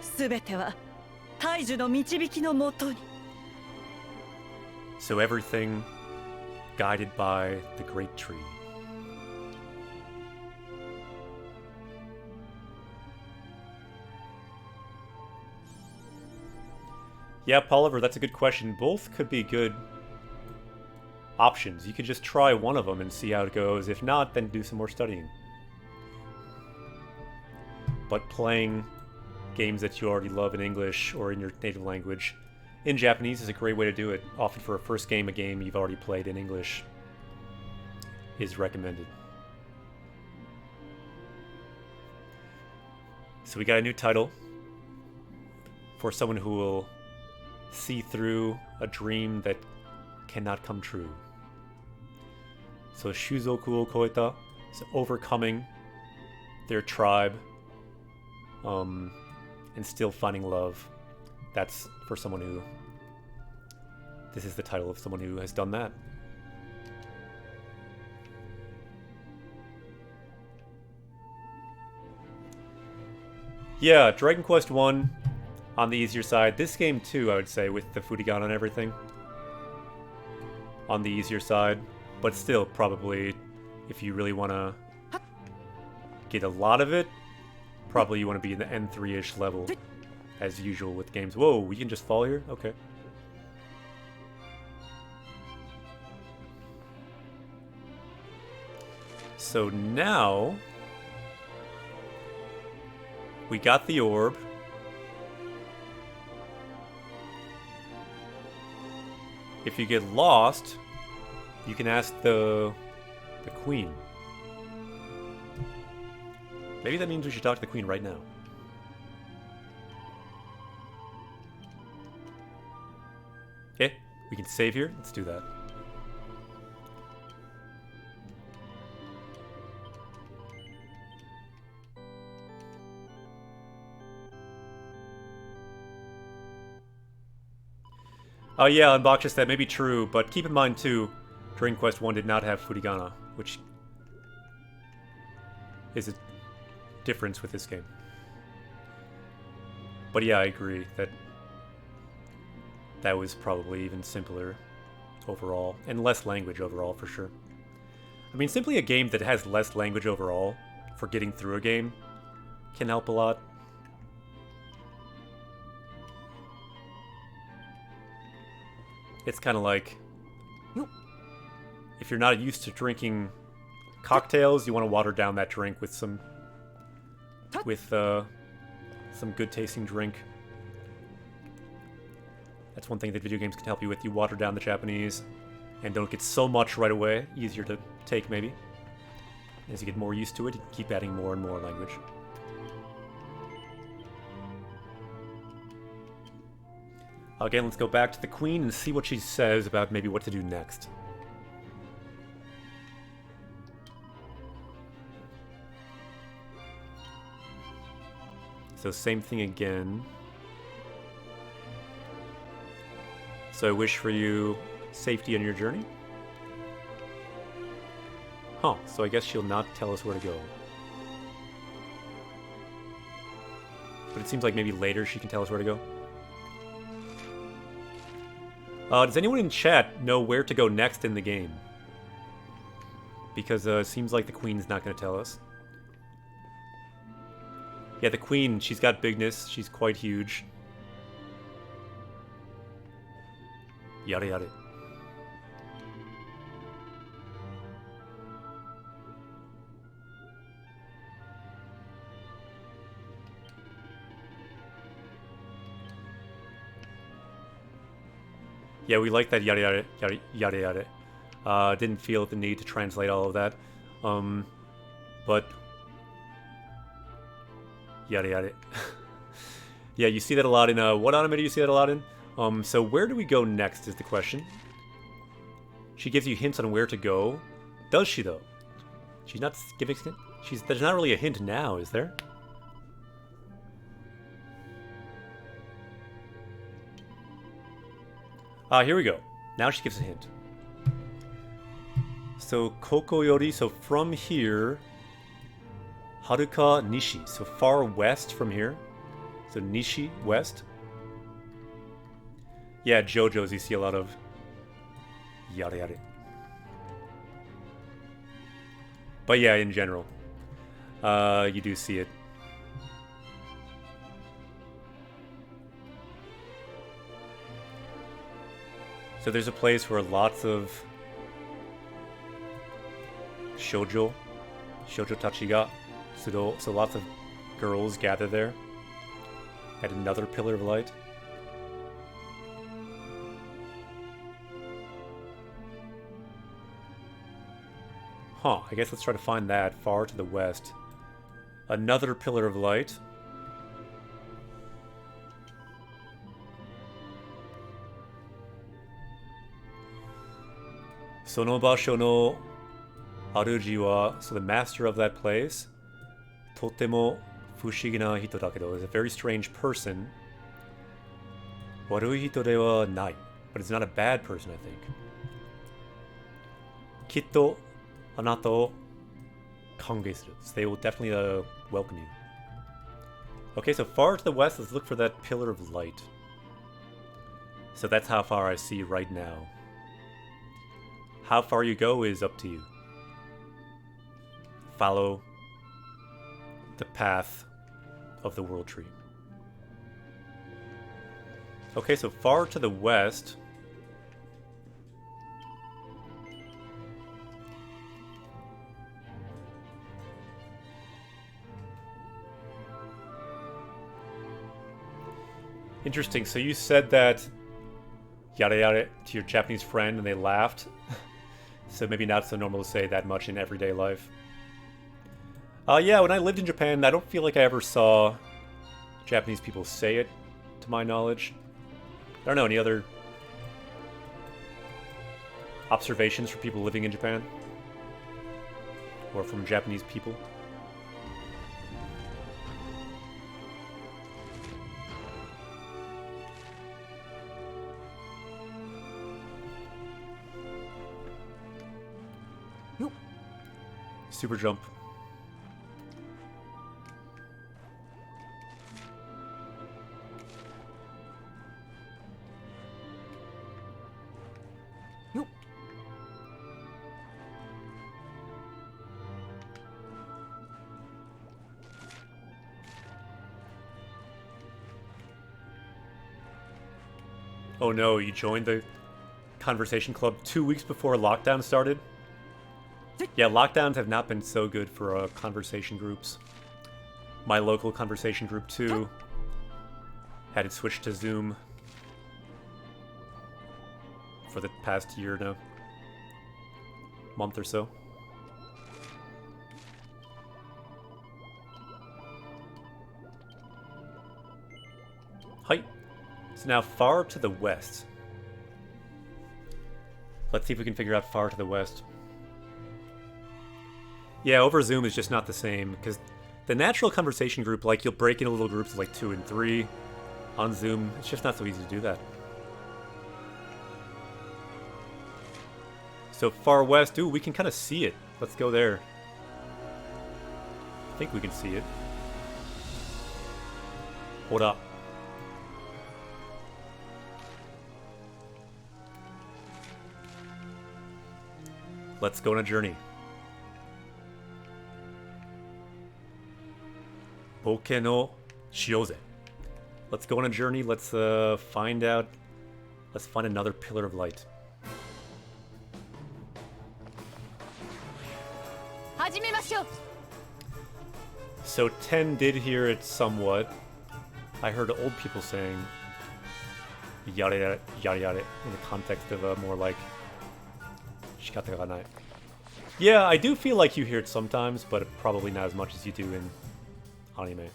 すべては大樹の導きのもとに。 So everything guided by the great tree. Yeah, Poliver, that's a good question. Both could be good options. You could just try one of them and see how it goes. If not, then do some more studying. But playing games that you already love in English or in your native language in Japanese is a great way to do it. Often for a first game, a game you've already played in English is recommended. So we got a new title for someone who will see through a dream that cannot come true. So Shuzoku o Koeta, so overcoming their tribe, and still finding love. That's for someone who... This is the title of someone who has done that. Yeah, Dragon Quest 1 on the easier side. This game too, I would say, with the Fudigan and everything. On the easier side. But still, probably, if you really want to get a lot of it, probably you want to be in the N3-ish level. As usual with games. Whoa, we can just fall here? Okay. So now... we got the orb. If you get lost, you can ask the queen. Maybe that means we should talk to the queen right now. Okay, we can save here. Let's do that. Oh yeah, Unboxus, that may be true, but keep in mind too, Dragon Quest 1 did not have Furigana, which is a difference with this game. But yeah, I agree that that was probably even simpler overall, and less language overall for sure. I mean, simply a game that has less language overall for getting through a game can help a lot. It's kind of like, if you're not used to drinking cocktails, you want to water down that drink with some good tasting drink. That's one thing that video games can help you with. You water down the Japanese and don't get so much right away. Easier to take, maybe. As you get more used to it, you keep adding more and more language. Again, let's go back to the Queen and see what she says about maybe what to do next. So same thing again. So I wish for you safety on your journey. Huh, so I guess she'll not tell us where to go. But it seems like maybe later she can tell us where to go. Does anyone in chat know where to go next in the game? Because it seems like the Queen's not going to tell us. Yeah, the Queen, she's got bigness. She's quite huge. Yada yada. Yeah, we like that yada yada yada yada yada. Didn't feel the need to translate all of that. But yada yada. Yeah, you see that a lot in what anime do you see that a lot in? So where do we go next is the question. She gives you hints on where to go. Does she though? She's not giving. There's not really a hint now, is there? Here we go. Now she gives a hint. So Koko Yori, so from here, Haruka Nishi, so far west from here. So Nishi, west. Yeah, JoJo's you see a lot of yada yada. But yeah, in general, you do see it. So there's a place where lots of shoujo tachi ga sudo, so lots of girls gather there at another pillar of light. Huh, I guess let's try to find that far to the west. Another pillar of light. Sonobasho no aruji wa, so the master of that place, totemo fushigi na hito dakedo, is a very strange person. Warui hito de wa nai, but it's not a bad person, I think. Kitto anata o kangei suru, so they will definitely welcome you. Okay, so far to the west, let's look for that pillar of light. So that's how far I see right now. How far you go is up to you. Follow the path of the World Tree. Okay, so far to the west. Interesting, so you said that yada yada to your Japanese friend and they laughed. So maybe not so normal to say that much in everyday life. Yeah, when I lived in Japan, I don't feel like I ever saw Japanese people say it, to my knowledge. I don't know, any other observations for people living in Japan? Or from Japanese people? Super jump. Oh no, you joined the conversation club 2 weeks before lockdown started? Yeah, lockdowns have not been so good for conversation groups. My local conversation group too had it switched to Zoom for the past year now. Month or so. Hi. So now far to the west. Let's see if we can figure out far to the west. Yeah, over Zoom is just not the same, because the natural conversation group, like, you'll break into little groups of like 2 and 3. On Zoom, it's just not so easy to do that. So far west, ooh, we can kind of see it. Let's go there. I think we can see it. Hold up. Let's go on a journey. Boke no shioze. Let's go on a journey. Let's find out. Let's find another pillar of light. So 10 did hear it somewhat. I heard old people saying yare yare yare yare in the context of more like shikata ga nai. Yeah, I do feel like you hear it sometimes, but probably not as much as you do in anime.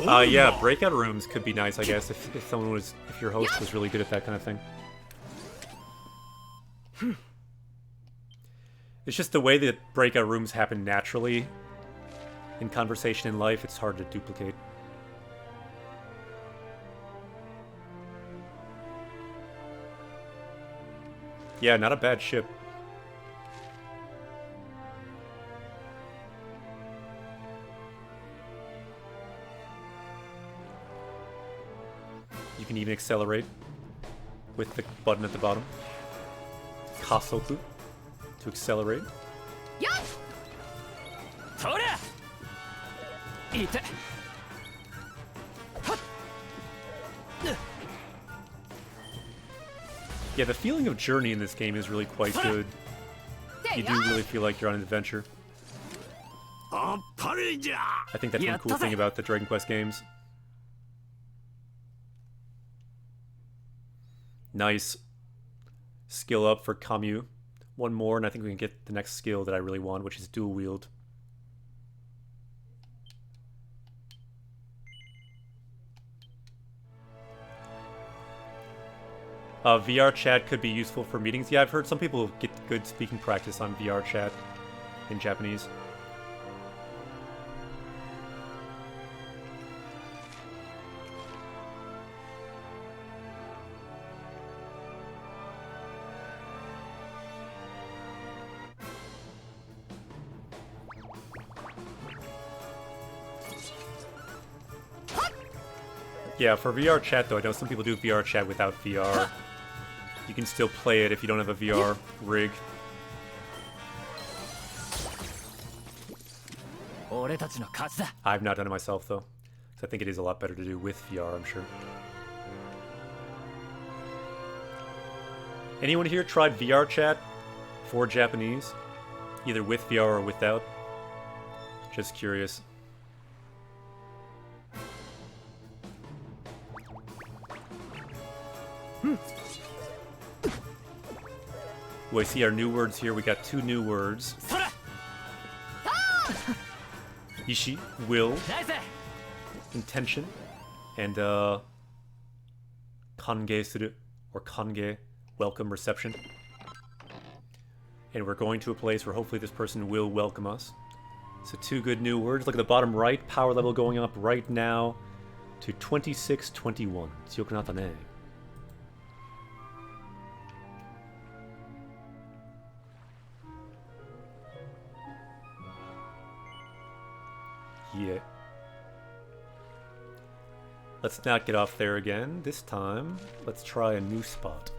Yeah, breakout rooms could be nice, I guess, if someone was, if your host was really good at that kind of thing. It's just the way that breakout rooms happen naturally in conversation in life, it's hard to duplicate. Yeah, not a bad ship. You can even accelerate with the button at the bottom. Kasoku to accelerate. Yeah, the feeling of journey in this game is really quite good. You do really feel like you're on an adventure. I think that's one cool thing about the Dragon Quest games. Nice. Skill up for Kamyu. One more, and I think we can get the next skill that I really want, which is dual wield. VR chat could be useful for meetings. Yeah, I've heard some people get good speaking practice on VR chat in Japanese. Yeah, for VR chat though, I know some people do VR chat without VR. You can still play it if you don't have a VR rig. I've not done it myself though, so I think it is a lot better to do with VR, I'm sure. Anyone here tried VR chat for Japanese? Either with VR or without? Just curious. Well, I see our new words here. We got 2 new words. Ishi, will, intention, and kange suru, or kange, welcome, reception. And we're going to a place where hopefully this person will welcome us. So 2 good new words. Look at the bottom right. Power level going up right now to 2621. Tsuyokunatane. Yeah. Let's not get off there again. This time, let's try a new spot.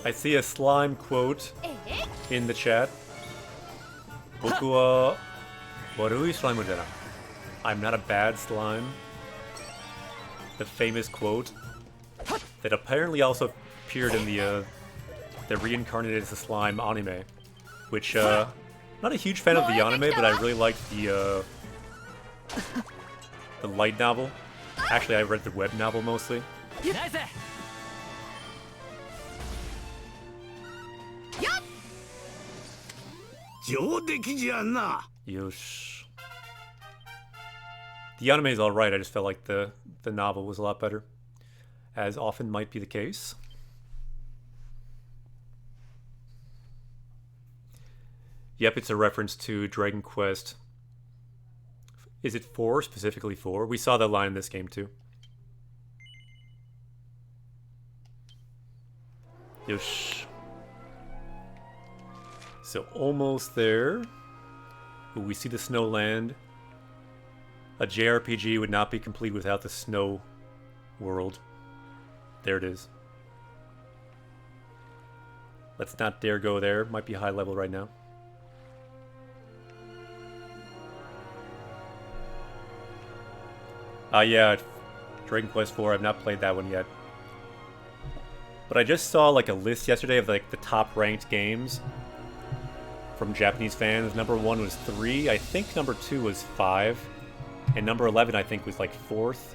I see a slime quote in the chat. 僕は悪いスライムじゃない. I'm not a bad slime. The famous quote that apparently also appeared in the Reincarnated as a Slime anime, which not a huge fan of the anime, but I really liked the light novel. Actually, I read the web novel mostly. 上出来じゃな。 Yosh. The anime is alright, I just felt like the novel was a lot better. As often might be the case. Yep, it's a reference to Dragon Quest. Is it 4? Specifically 4? We saw that line in this game too. Yosh. So almost there. Ooh, we see the snow land. A JRPG would not be complete without the snow world. There it is. Let's not dare go there. Might be high level right now. Yeah, Dragon Quest IV. I've not played that one yet. But I just saw like a list yesterday of like the top ranked games from Japanese fans. Number 1 was 3. I think number 2 was 5. And number 11 I think was like 4th.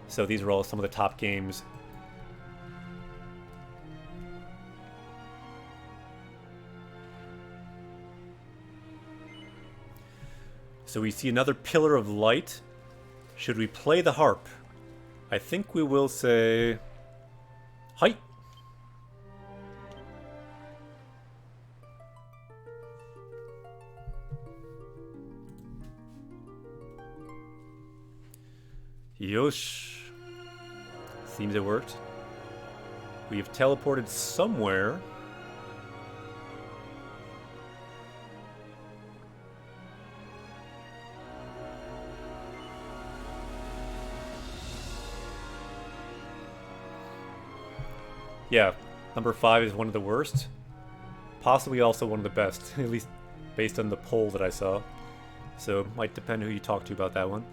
So these are all some of the top games. So we see another pillar of light. Should we play the harp? I think we will say... Hi! Yosh. Seems it worked. We have teleported somewhere. Yeah, number 5 is one of the worst. Possibly also one of the best, at least based on the poll that I saw. So it might depend who you talk to about that one.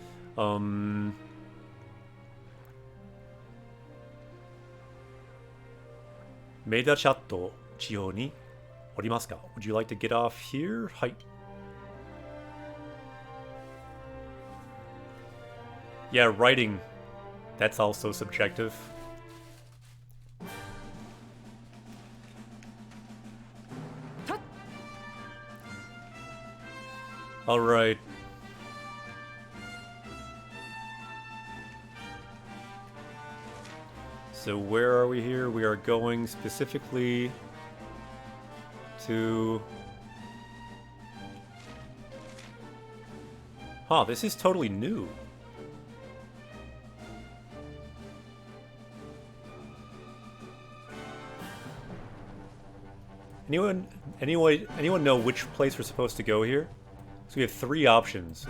Meida chatto chiho ni orimasu ka? Would you like to get off here? Hi. Yeah, writing. That's also subjective. All right. So where are we here? We are going specifically to... Huh, this is totally new. Anyone know which place we're supposed to go here? So we have 3 options.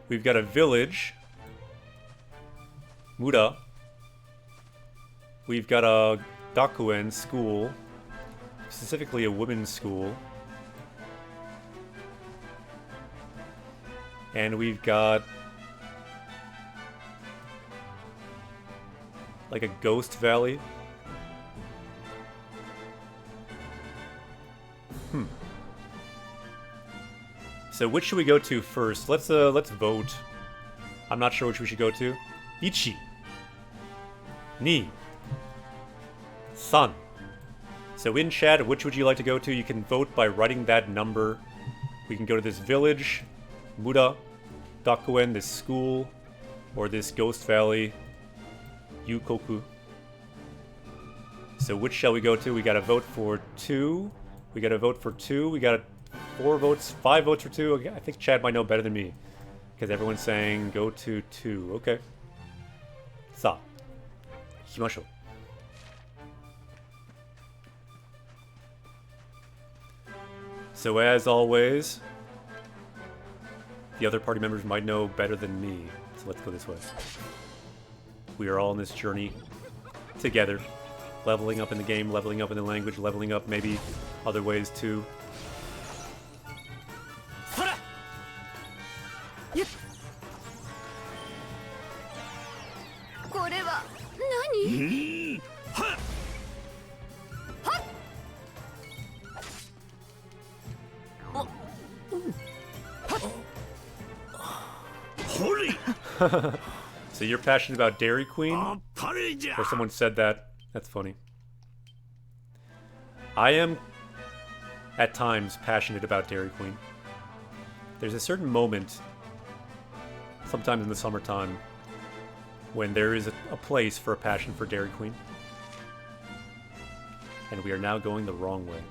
We've got a village, Mura. We've got a Gakuen school, specifically a women's school. And we've got like a ghost valley. So which should we go to first? Let's vote. I'm not sure which we should go to. Ichi. Ni. San. So in chat, which would you like to go to? You can vote by writing that number We can go to this village, Mura Gakuen, this school, or this Ghost Valley, Yukoku. So which shall we go to? We gotta vote for 2. We gotta vote for 2. We got 4 votes, 5 votes for 2. Okay, I think Chad might know better than me, because everyone's saying go to 2. Okay. Sa, ikimashou. So as always, the other party members might know better than me. So let's go this way. We are all on this journey together. Leveling up in the game, leveling up in the language, leveling up maybe other ways too. So you're passionate about Dairy Queen? Or someone said that. That's funny. I am, at times, passionate about Dairy Queen. There's a certain moment, sometimes in the summertime, when there is a place for a passion for Dairy Queen. And we are now going the wrong way.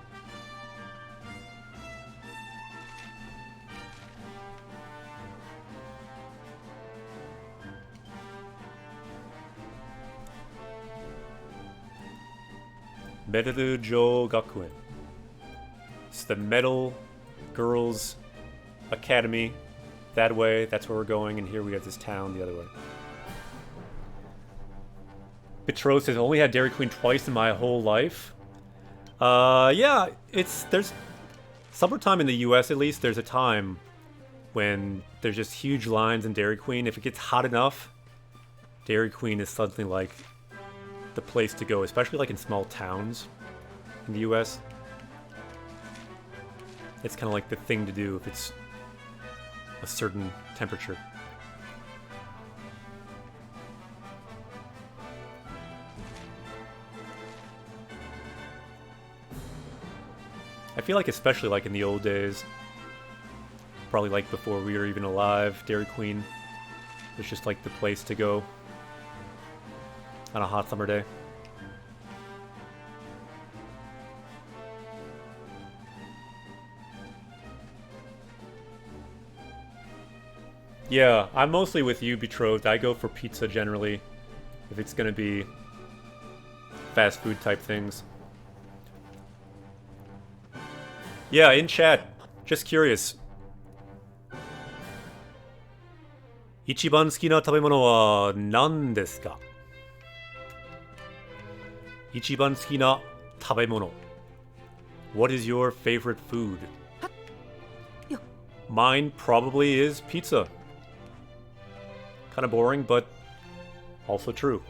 Meru-jo Gakuen. It's the Metal Girls Academy. That way, that's where we're going, and here we have this town the other way. Betrothed says, only had Dairy Queen twice in my whole life. Yeah, there's summertime in the US at least, there's a time when there's just huge lines in Dairy Queen. If it gets hot enough, Dairy Queen is something like the place to go, especially like in small towns in the US. It's kind of like the thing to do if it's a certain temperature. I feel like especially like in the old days, probably like before we were even alive, Dairy Queen was just like the place to go on a hot summer day. Yeah, I'm mostly with you, Betrothed. I go for pizza generally, if it's gonna be fast food type things. Yeah, in chat, just curious. 一番好きな食べ物は何ですか? 一番好きな食べ物. What is your favorite food? Mine probably is pizza. Kind of boring, but also true.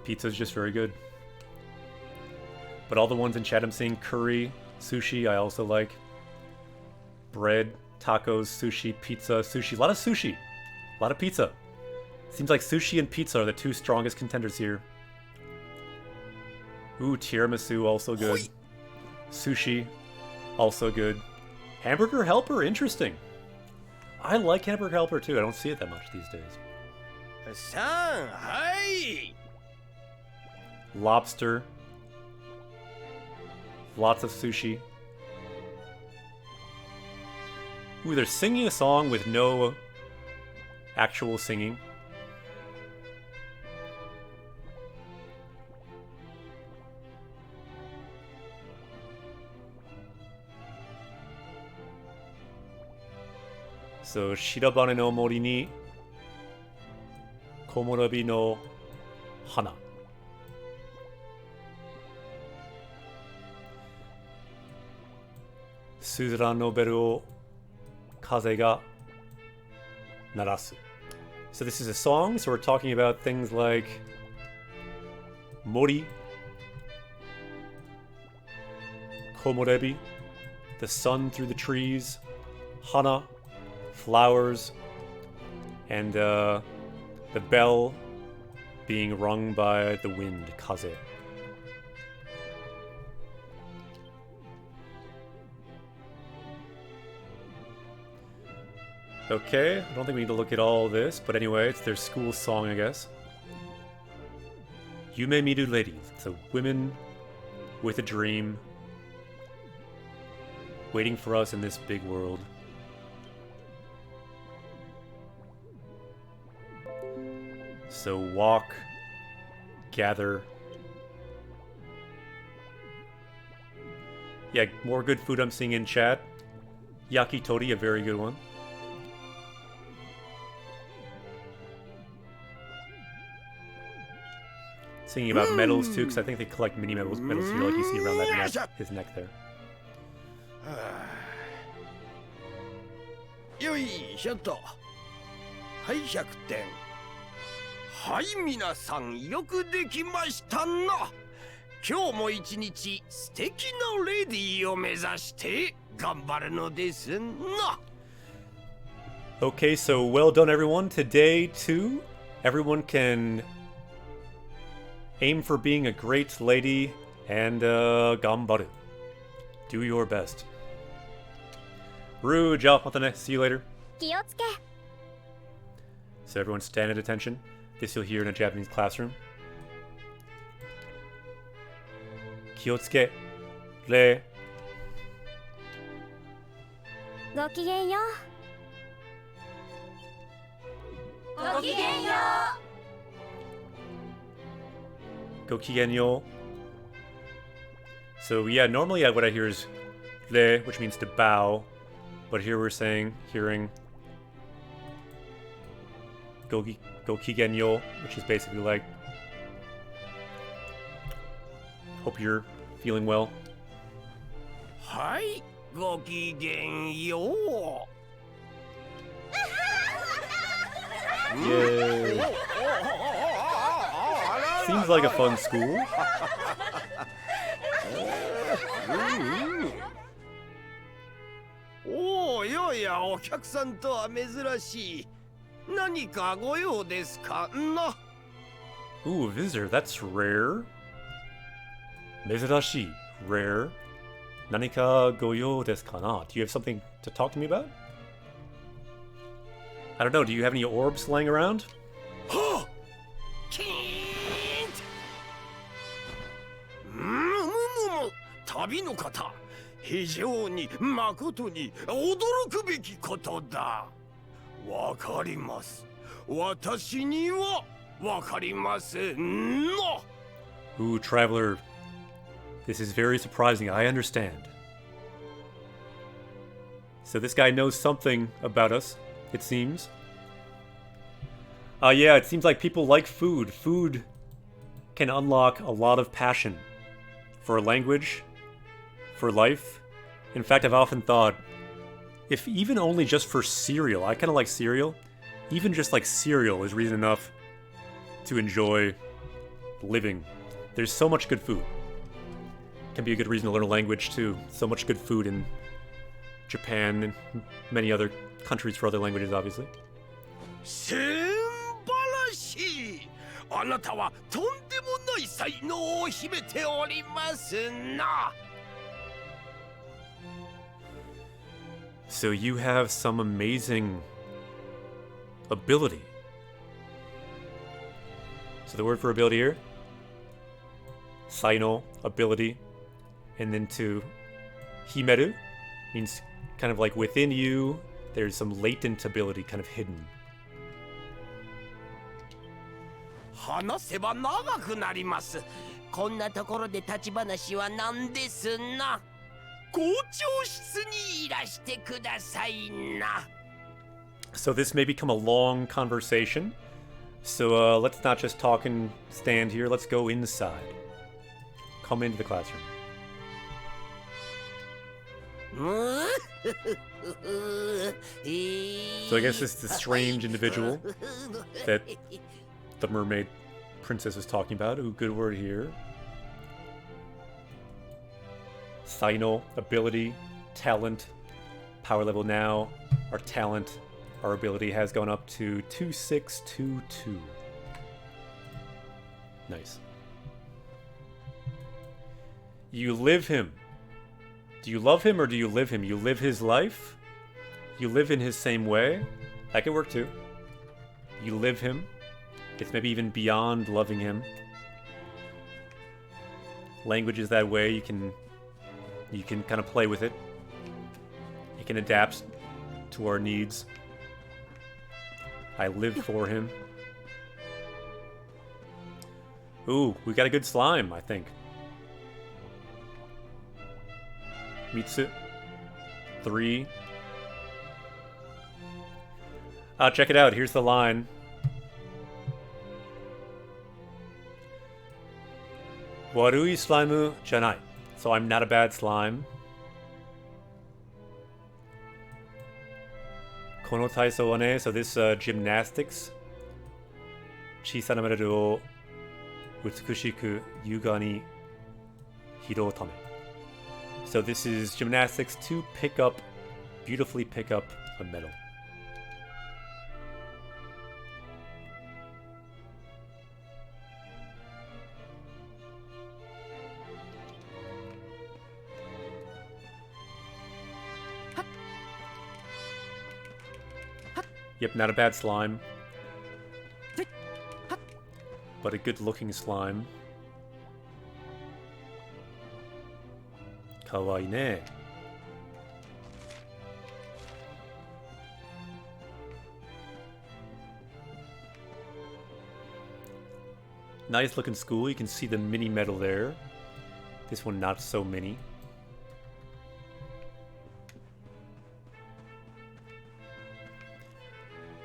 Pizza's just very good. But all the ones in chat I'm seeing, curry, sushi, I also like. Bread, tacos, sushi, pizza, sushi. A lot of sushi. A lot of pizza. Seems like sushi and pizza are the 2 strongest contenders here. Ooh, tiramisu, also good. Sushi, also good. Hamburger Helper, interesting. I like Hamburger Helper too. I don't see it that much these days. Shanghai! Lobster. Lots of sushi. Ooh, they're singing a song with no actual singing. So, Shirabane no mori ni komorabi no hana. Suzura no beru o kaze ga narasu. So this is a song, so we're talking about things like mori, komorebi, the sun through the trees, hana, flowers, and the bell being rung by the wind, kaze. Okay, I don't think we need to look at all this, but anyway, it's their school song, I guess. Yume Miru Ladies. So women with a dream waiting for us in this big world. So walk, gather. Yeah, more good food I'm seeing in chat. Yakitori, a very good one. Singing about medals too, because I think they collect mini medals here, like you see around that neck, his neck there. よいしょっと。はい、100点。はい、皆さん、よくできましたな。今日も一日素敵なレディーを目指して頑張るのですな。 Okay, so well done everyone. Today too, everyone can aim for being a great lady and gambaru. Do your best. Ru, ja, matane. See you later. 気をつけ So everyone stand at attention. This you'll hear in a Japanese classroom. Kiotsuke. Re. ごきげんようごきげんよ Gokigenyo. So yeah, normally what I hear is re, which means to bow, but here we're hearing Gokigenyo, which is basically like hope you're feeling well. はい、ごきげんよう。 Yay. Seems like a fun school. おお、よいや、お客さんとは珍しい。何かご用ですかな。 Ooh, a visitor, that's rare. Mezurashi, rare. Nanika goyo desu kana? Do you have something to talk to me about? I don't know, do you have any orbs laying around? はっ、キーン。旅の方、非常に誠に驚くべきことだ。わかります。私にはわかりませんな。 Ooh, traveler. This is very surprising, I understand. So this guy knows something about us, it seems. Yeah, it seems like people like food. Food can unlock a lot of passion. For a language, for life. In fact, I've often thought, if even only just for cereal, I kind of like cereal, even just like cereal is reason enough to enjoy living. There's so much good food. Can be a good reason to learn a language too. So much good food in Japan and many other countries for other languages, obviously. 素晴らしい。あなたはとんでもない才能を秘めておりますな。 So you have some amazing ability. So the word for ability here, saino, ability, and then to himeru means kind of like within you, there's some latent ability kind of hidden. 話せば長くなります。こんなところで立ち話はなんですな。校長室にいらしてくださいな。 So this may become a long conversation. So let's not just talk and stand here. Let's go inside. Come into the classroom. So I guess this is the strange individual that the mermaid princess was talking about. Ooh, good word here. Saino, ability, talent, power level now. Our talent, our ability has gone up to 2622. Nice. You live him. Do you love him or do you live him? You live his life? You live in his same way? That could work too. You live him. It's maybe even beyond loving him. Language is that way. You can kind of play with it. It can adapt to our needs. I live for him. Ooh, we got a good slime, I think. Mitsu. 3. Check it out. Here's the line. Warui slime janai. So I'm not a bad slime. Kono taisou wa ne. So this gymnastics. Chisana medalu o utsukushiku yuga ni hirou tame. So this is gymnastics to beautifully pick up a medal. Yep, not a bad slime. But a good looking slime. Kawaii ne. Nice looking school. You can see the mini medal there. This one not so mini.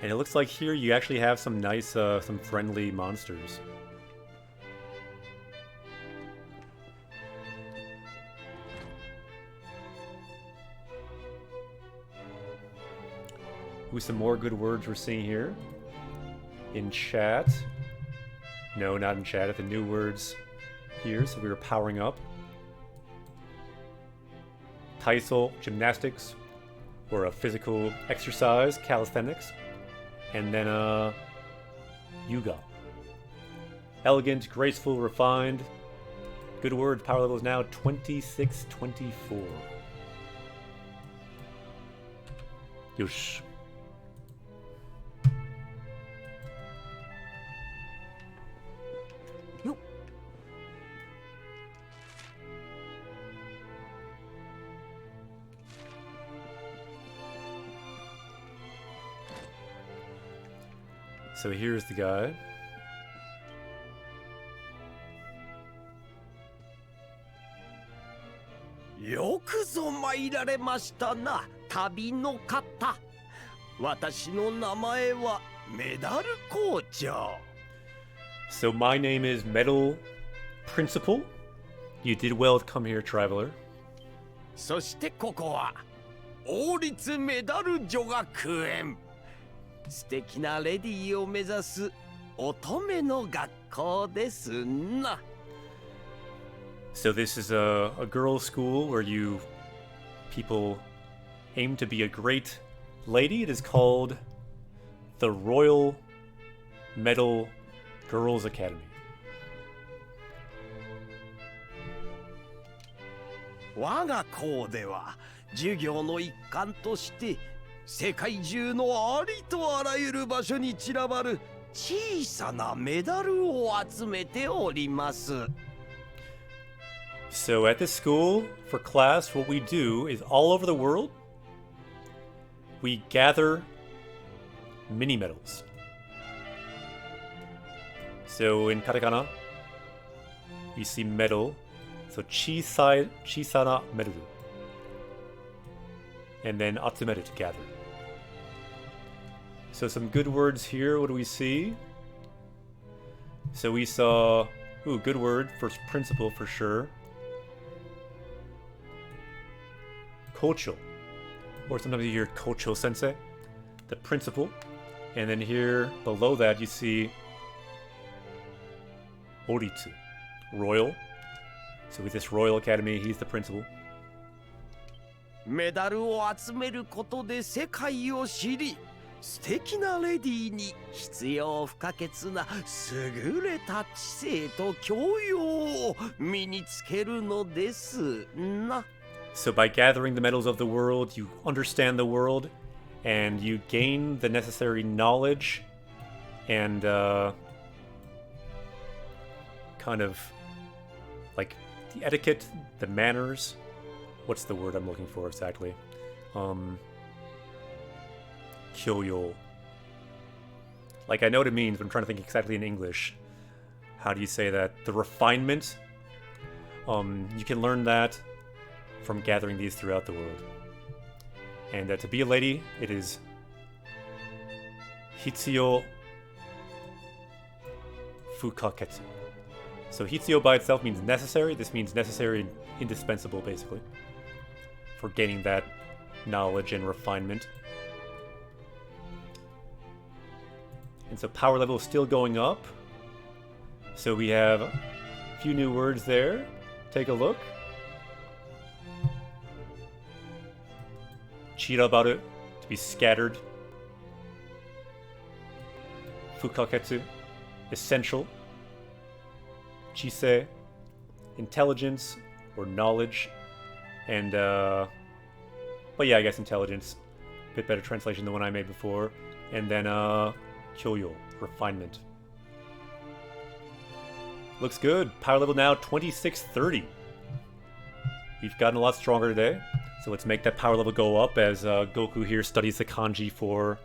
And it looks like here you actually have some nice, some friendly monsters. Ooh, some more good words we're seeing here. In chat. No, not in chat. At the new words here, so we were powering up. Taisou, gymnastics, or a physical exercise, calisthenics. And then, Yuga. Elegant, graceful, refined. Good words. Power level is now 2624. Yosh. So here's the guy. Yokuzo mairaremashita na, tabi no kata. Watashi no namae wa Medal Kouchou. So my name is Medal Principal. You did well to come here, traveler. そしてここは王立メダル女学園。素敵なレディーを目指す乙女の学校ですな。So this is a girls' school where people aim to be a great lady. It is called the Royal Medal Girls Academy. 我が校では授業の一環として世界中のありとあらゆる場所に散らばる小さなメダルを集めております。So at this school, for class, what we do is all over the world, we gather mini medals. So in katakana, you see medal. So chisana medalu. And then atsumeru, to gather. So some good words here. What do we see? So we saw, good word, first principal for sure. Kouchou. Or sometimes you hear Kouchou sensei, the principal. And then here below that you see Oritsu, royal. So with this Royal Academy, he's the principal. メダルを集めることで世界を知り、素敵なレディーに必要不可欠な優れた知性と教養を身につけるのですな。So by gathering the medals of the world, you understand the world and you gain the necessary knowledge and kind of like the etiquette, the manners. What's the word I'm looking for exactly? Kyoyo. Like, I know what it means, but I'm trying to think exactly in English. How do you say that? The refinement. You can learn that from gathering these throughout the world. And to be a lady, it is Hitsuyo Fukaketsu. So Hitsuyo by itself means necessary. This means necessary and indispensable, basically, for gaining that knowledge and refinement. And so power level is still going up. So we have a few new words there. Take a look. Chirabaru, to be scattered. Fukaketsu, essential. Chisei, intelligence or knowledge. And, but yeah, I guess intelligence. Bit better translation than one I made before. And then, Kyoyo, refinement. Looks good. Power level now 2630. We've gotten a lot stronger today. So let's make that power level go up as Goku here studies the kanji for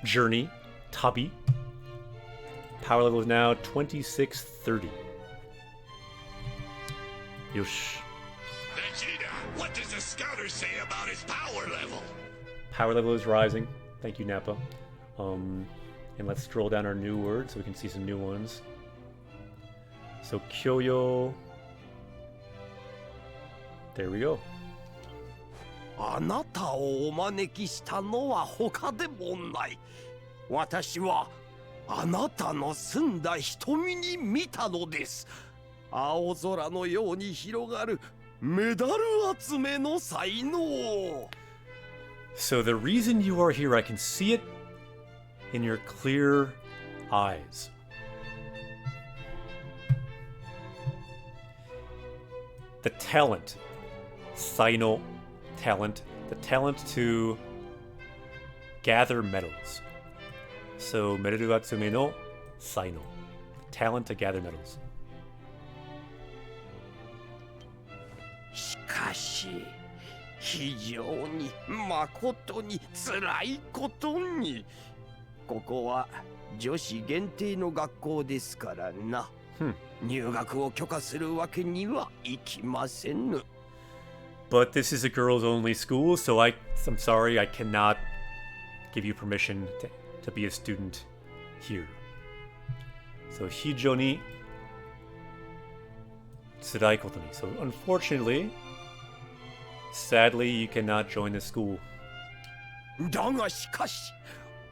journey, tabi. Power level is now 2630. Yosh. Vegeta, what does the scouter say about his power level? Power level is rising. Thank you, Nappa. And let's scroll down our new words so we can see some new ones. So Kyoyo. There we go. あなたをお招きしたのは他でもない。私はあなたの澄んだ瞳に見たのです。青空のように広がるメダル集めの才能。So the reason you are here, I can see it in your clear eyes. The talent, Saino talent, the talent to gather metals. So Meru Atsume no Saino, talent to gather metals. しかし非常に誠に辛いことにここは女子限定の学校ですからな。入学を許可するわけにはいきません。But this is a girls only school, so I'm sorry, I cannot give you permission to be a student here. So hijo ni tsurai koto ni. So unfortunately, sadly, you cannot join the school. だがしかし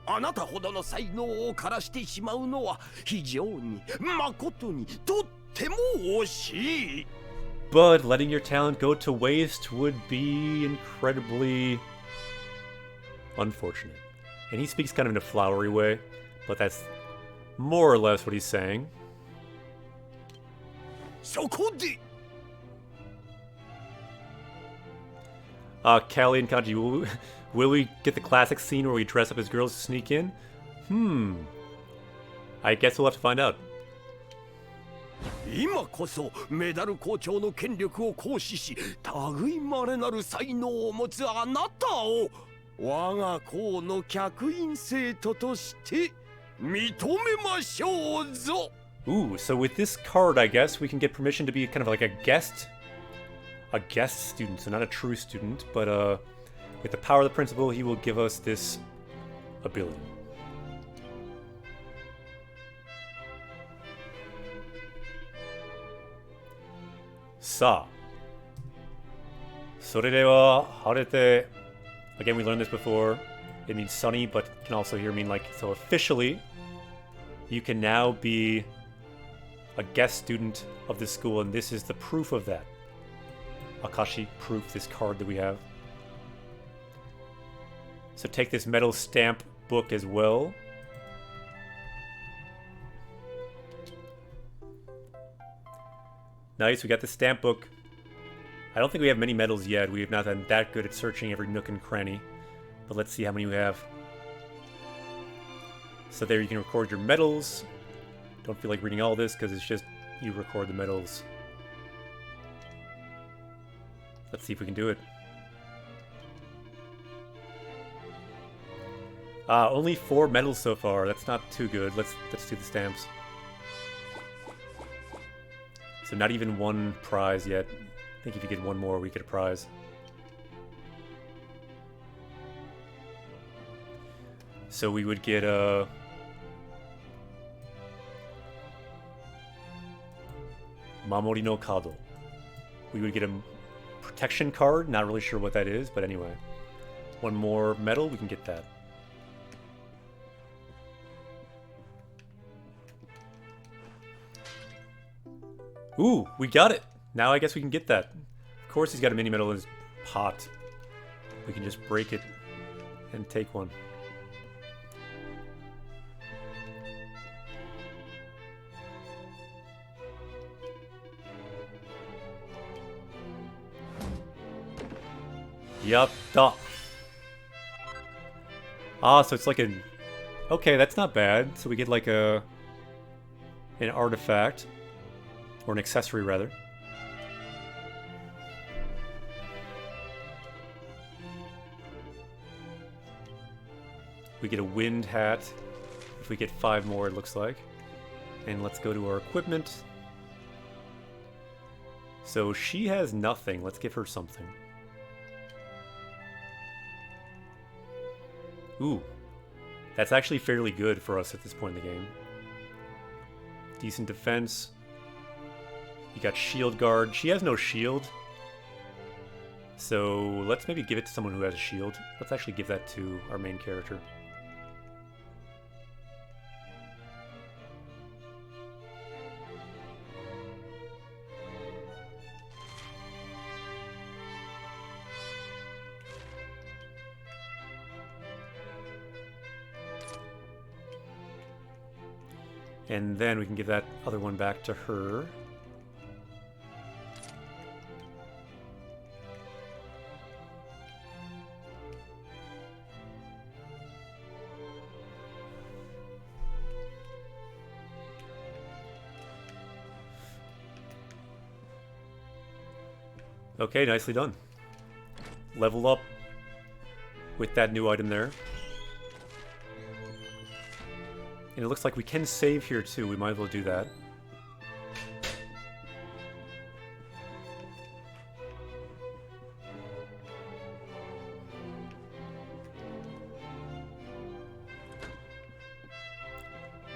あなたほどの才能を枯らしてしまうのは非常に誠にとっても惜しい。 But letting your talent go to waste would be incredibly unfortunate. And he speaks kind of in a flowery way, but that's more or less what he's saying. そこで Callie and Kanji, will we get the classic scene where we dress up as girls to sneak in? I guess we'll have to find out. 今こそメダル校長の権力を行使し類まれなる才能を持つあなたを我が校の客員生徒として認めましょうぞ。 Ooh, so with this card, I guess we can get permission to be kind of like a guest student, so not a true student, but with the power of the principal, he will give us this ability. Sa. Sorerewa harete. Again, we learned this before. It means sunny, but can also here mean like, so officially, you can now be a guest student of this school, and this is the proof of that. Akashi proof, this card that we have. So take this metal stamp book as well. Nice, we got the stamp book. I don't think we have many medals yet. We have not been that good at searching every nook and cranny. But let's see how many we have. So there you can record your medals. Don't feel like reading all this because it's just you record the medals. Let's see if we can do it. Only 4 medals so far. That's not too good. Let's do the stamps. So not even 1 prize yet. I think if you get 1 more, we get a prize. So we would get a... Mamori no Kado. We would get a protection card. Not really sure what that is, but anyway. 1 more medal, we can get that. Ooh, we got it! Now I guess we can get that. Of course he's got a mini medal in his pot. We can just break it and take one. Yatta! Ah, so it's like an... Okay, that's not bad. So we get like an artifact. Or an accessory, rather. We get a wind hat. If we get 5 more, it looks like. And let's go to our equipment. So she has nothing. Let's give her something. Ooh. That's actually fairly good for us at this point in the game. Decent defense. You got shield guard. She has no shield. So let's maybe give it to someone who has a shield. Let's actually give that to our main character. And then we can give that other one back to her. Okay, nicely done. Level up with that new item there. And it looks like we can save here too. We might as well do that.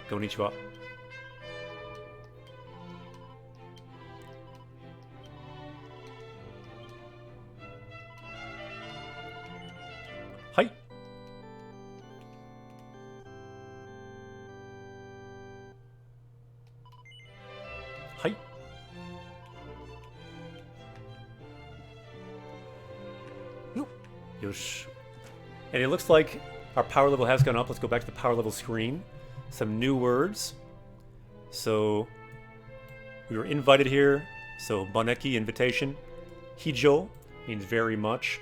Konnichiwa. Hi. Hi. Yosh. And it looks like our power level has gone up. Let's go back to the power level screen. Some new words. So we were invited here. So Baneki, invitation. Hijo means very much.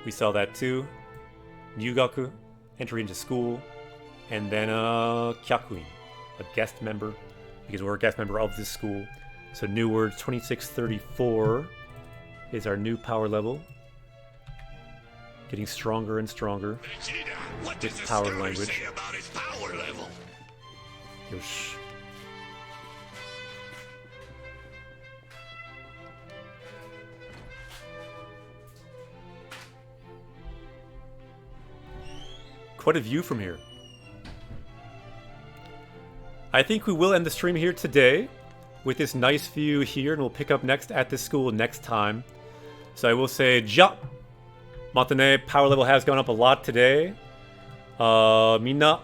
We saw that too. Nyugaku, entry into school. And then Kyakuin, a guest member, because we're a guest member of this school. So new words, 2634 is our new power level. Getting stronger and stronger. What does does the power the story language say about his power level? Yosh. Quite a view from here. I think we will end the stream here today with this nice view here, and we'll pick up next at this school next time. So I will say, ja! Matane, power level has gone up a lot today. Minna.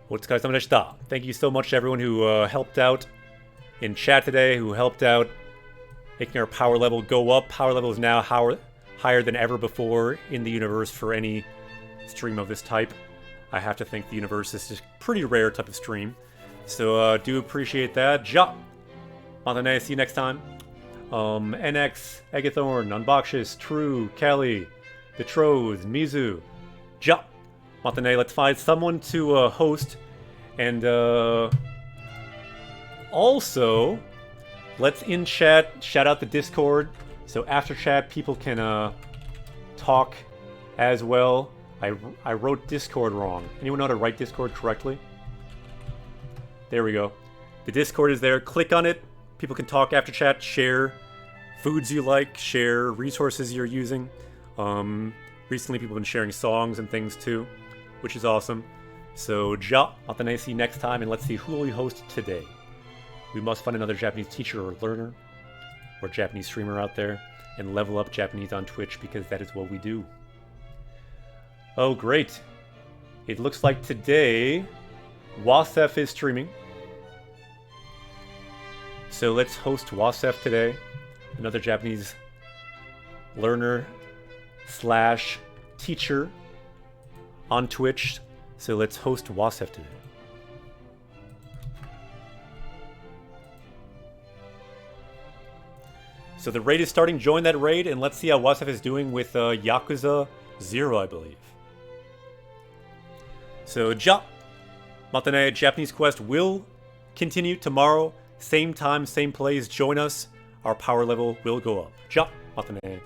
Otsukaresama deshita. Thank you so much to everyone who helped out in chat today, who helped out making our power level go up. Power level is now higher than ever before in the universe for any stream of this type. I have to think the universe is just pretty rare type of stream. So do appreciate that. Ja! Matane, see you next time. NX, Agathorn, Unboxus, True, Kelly, Betrothed, Mizu. Ja! Matane, let's find someone to host. And also, let's in chat shout out the Discord. So after chat, people can talk as well. I wrote Discord wrong. Anyone know how to write Discord correctly? There we go. The Discord is there. Click on it. People can talk after chat, share foods you like, share resources you're using. Recently, people have been sharing songs and things too, which is awesome. So, ja, Matane, see you next time, and let's see who will we host today. We must find another Japanese teacher or learner, or Japanese streamer out there, and level up Japanese on Twitch, because that is what we do. Oh, great. It looks like today, Wasef is streaming. So let's host Wasef today, another Japanese learner / teacher on Twitch. So let's host Wasef today. So the raid is starting. Join that raid, and let's see how Wasef is doing with Yakuza 0, I believe. So, ja, Matane, Japanese Quest will continue tomorrow. Same time, same place. Join us. Our power level will go up. Ja, Matane.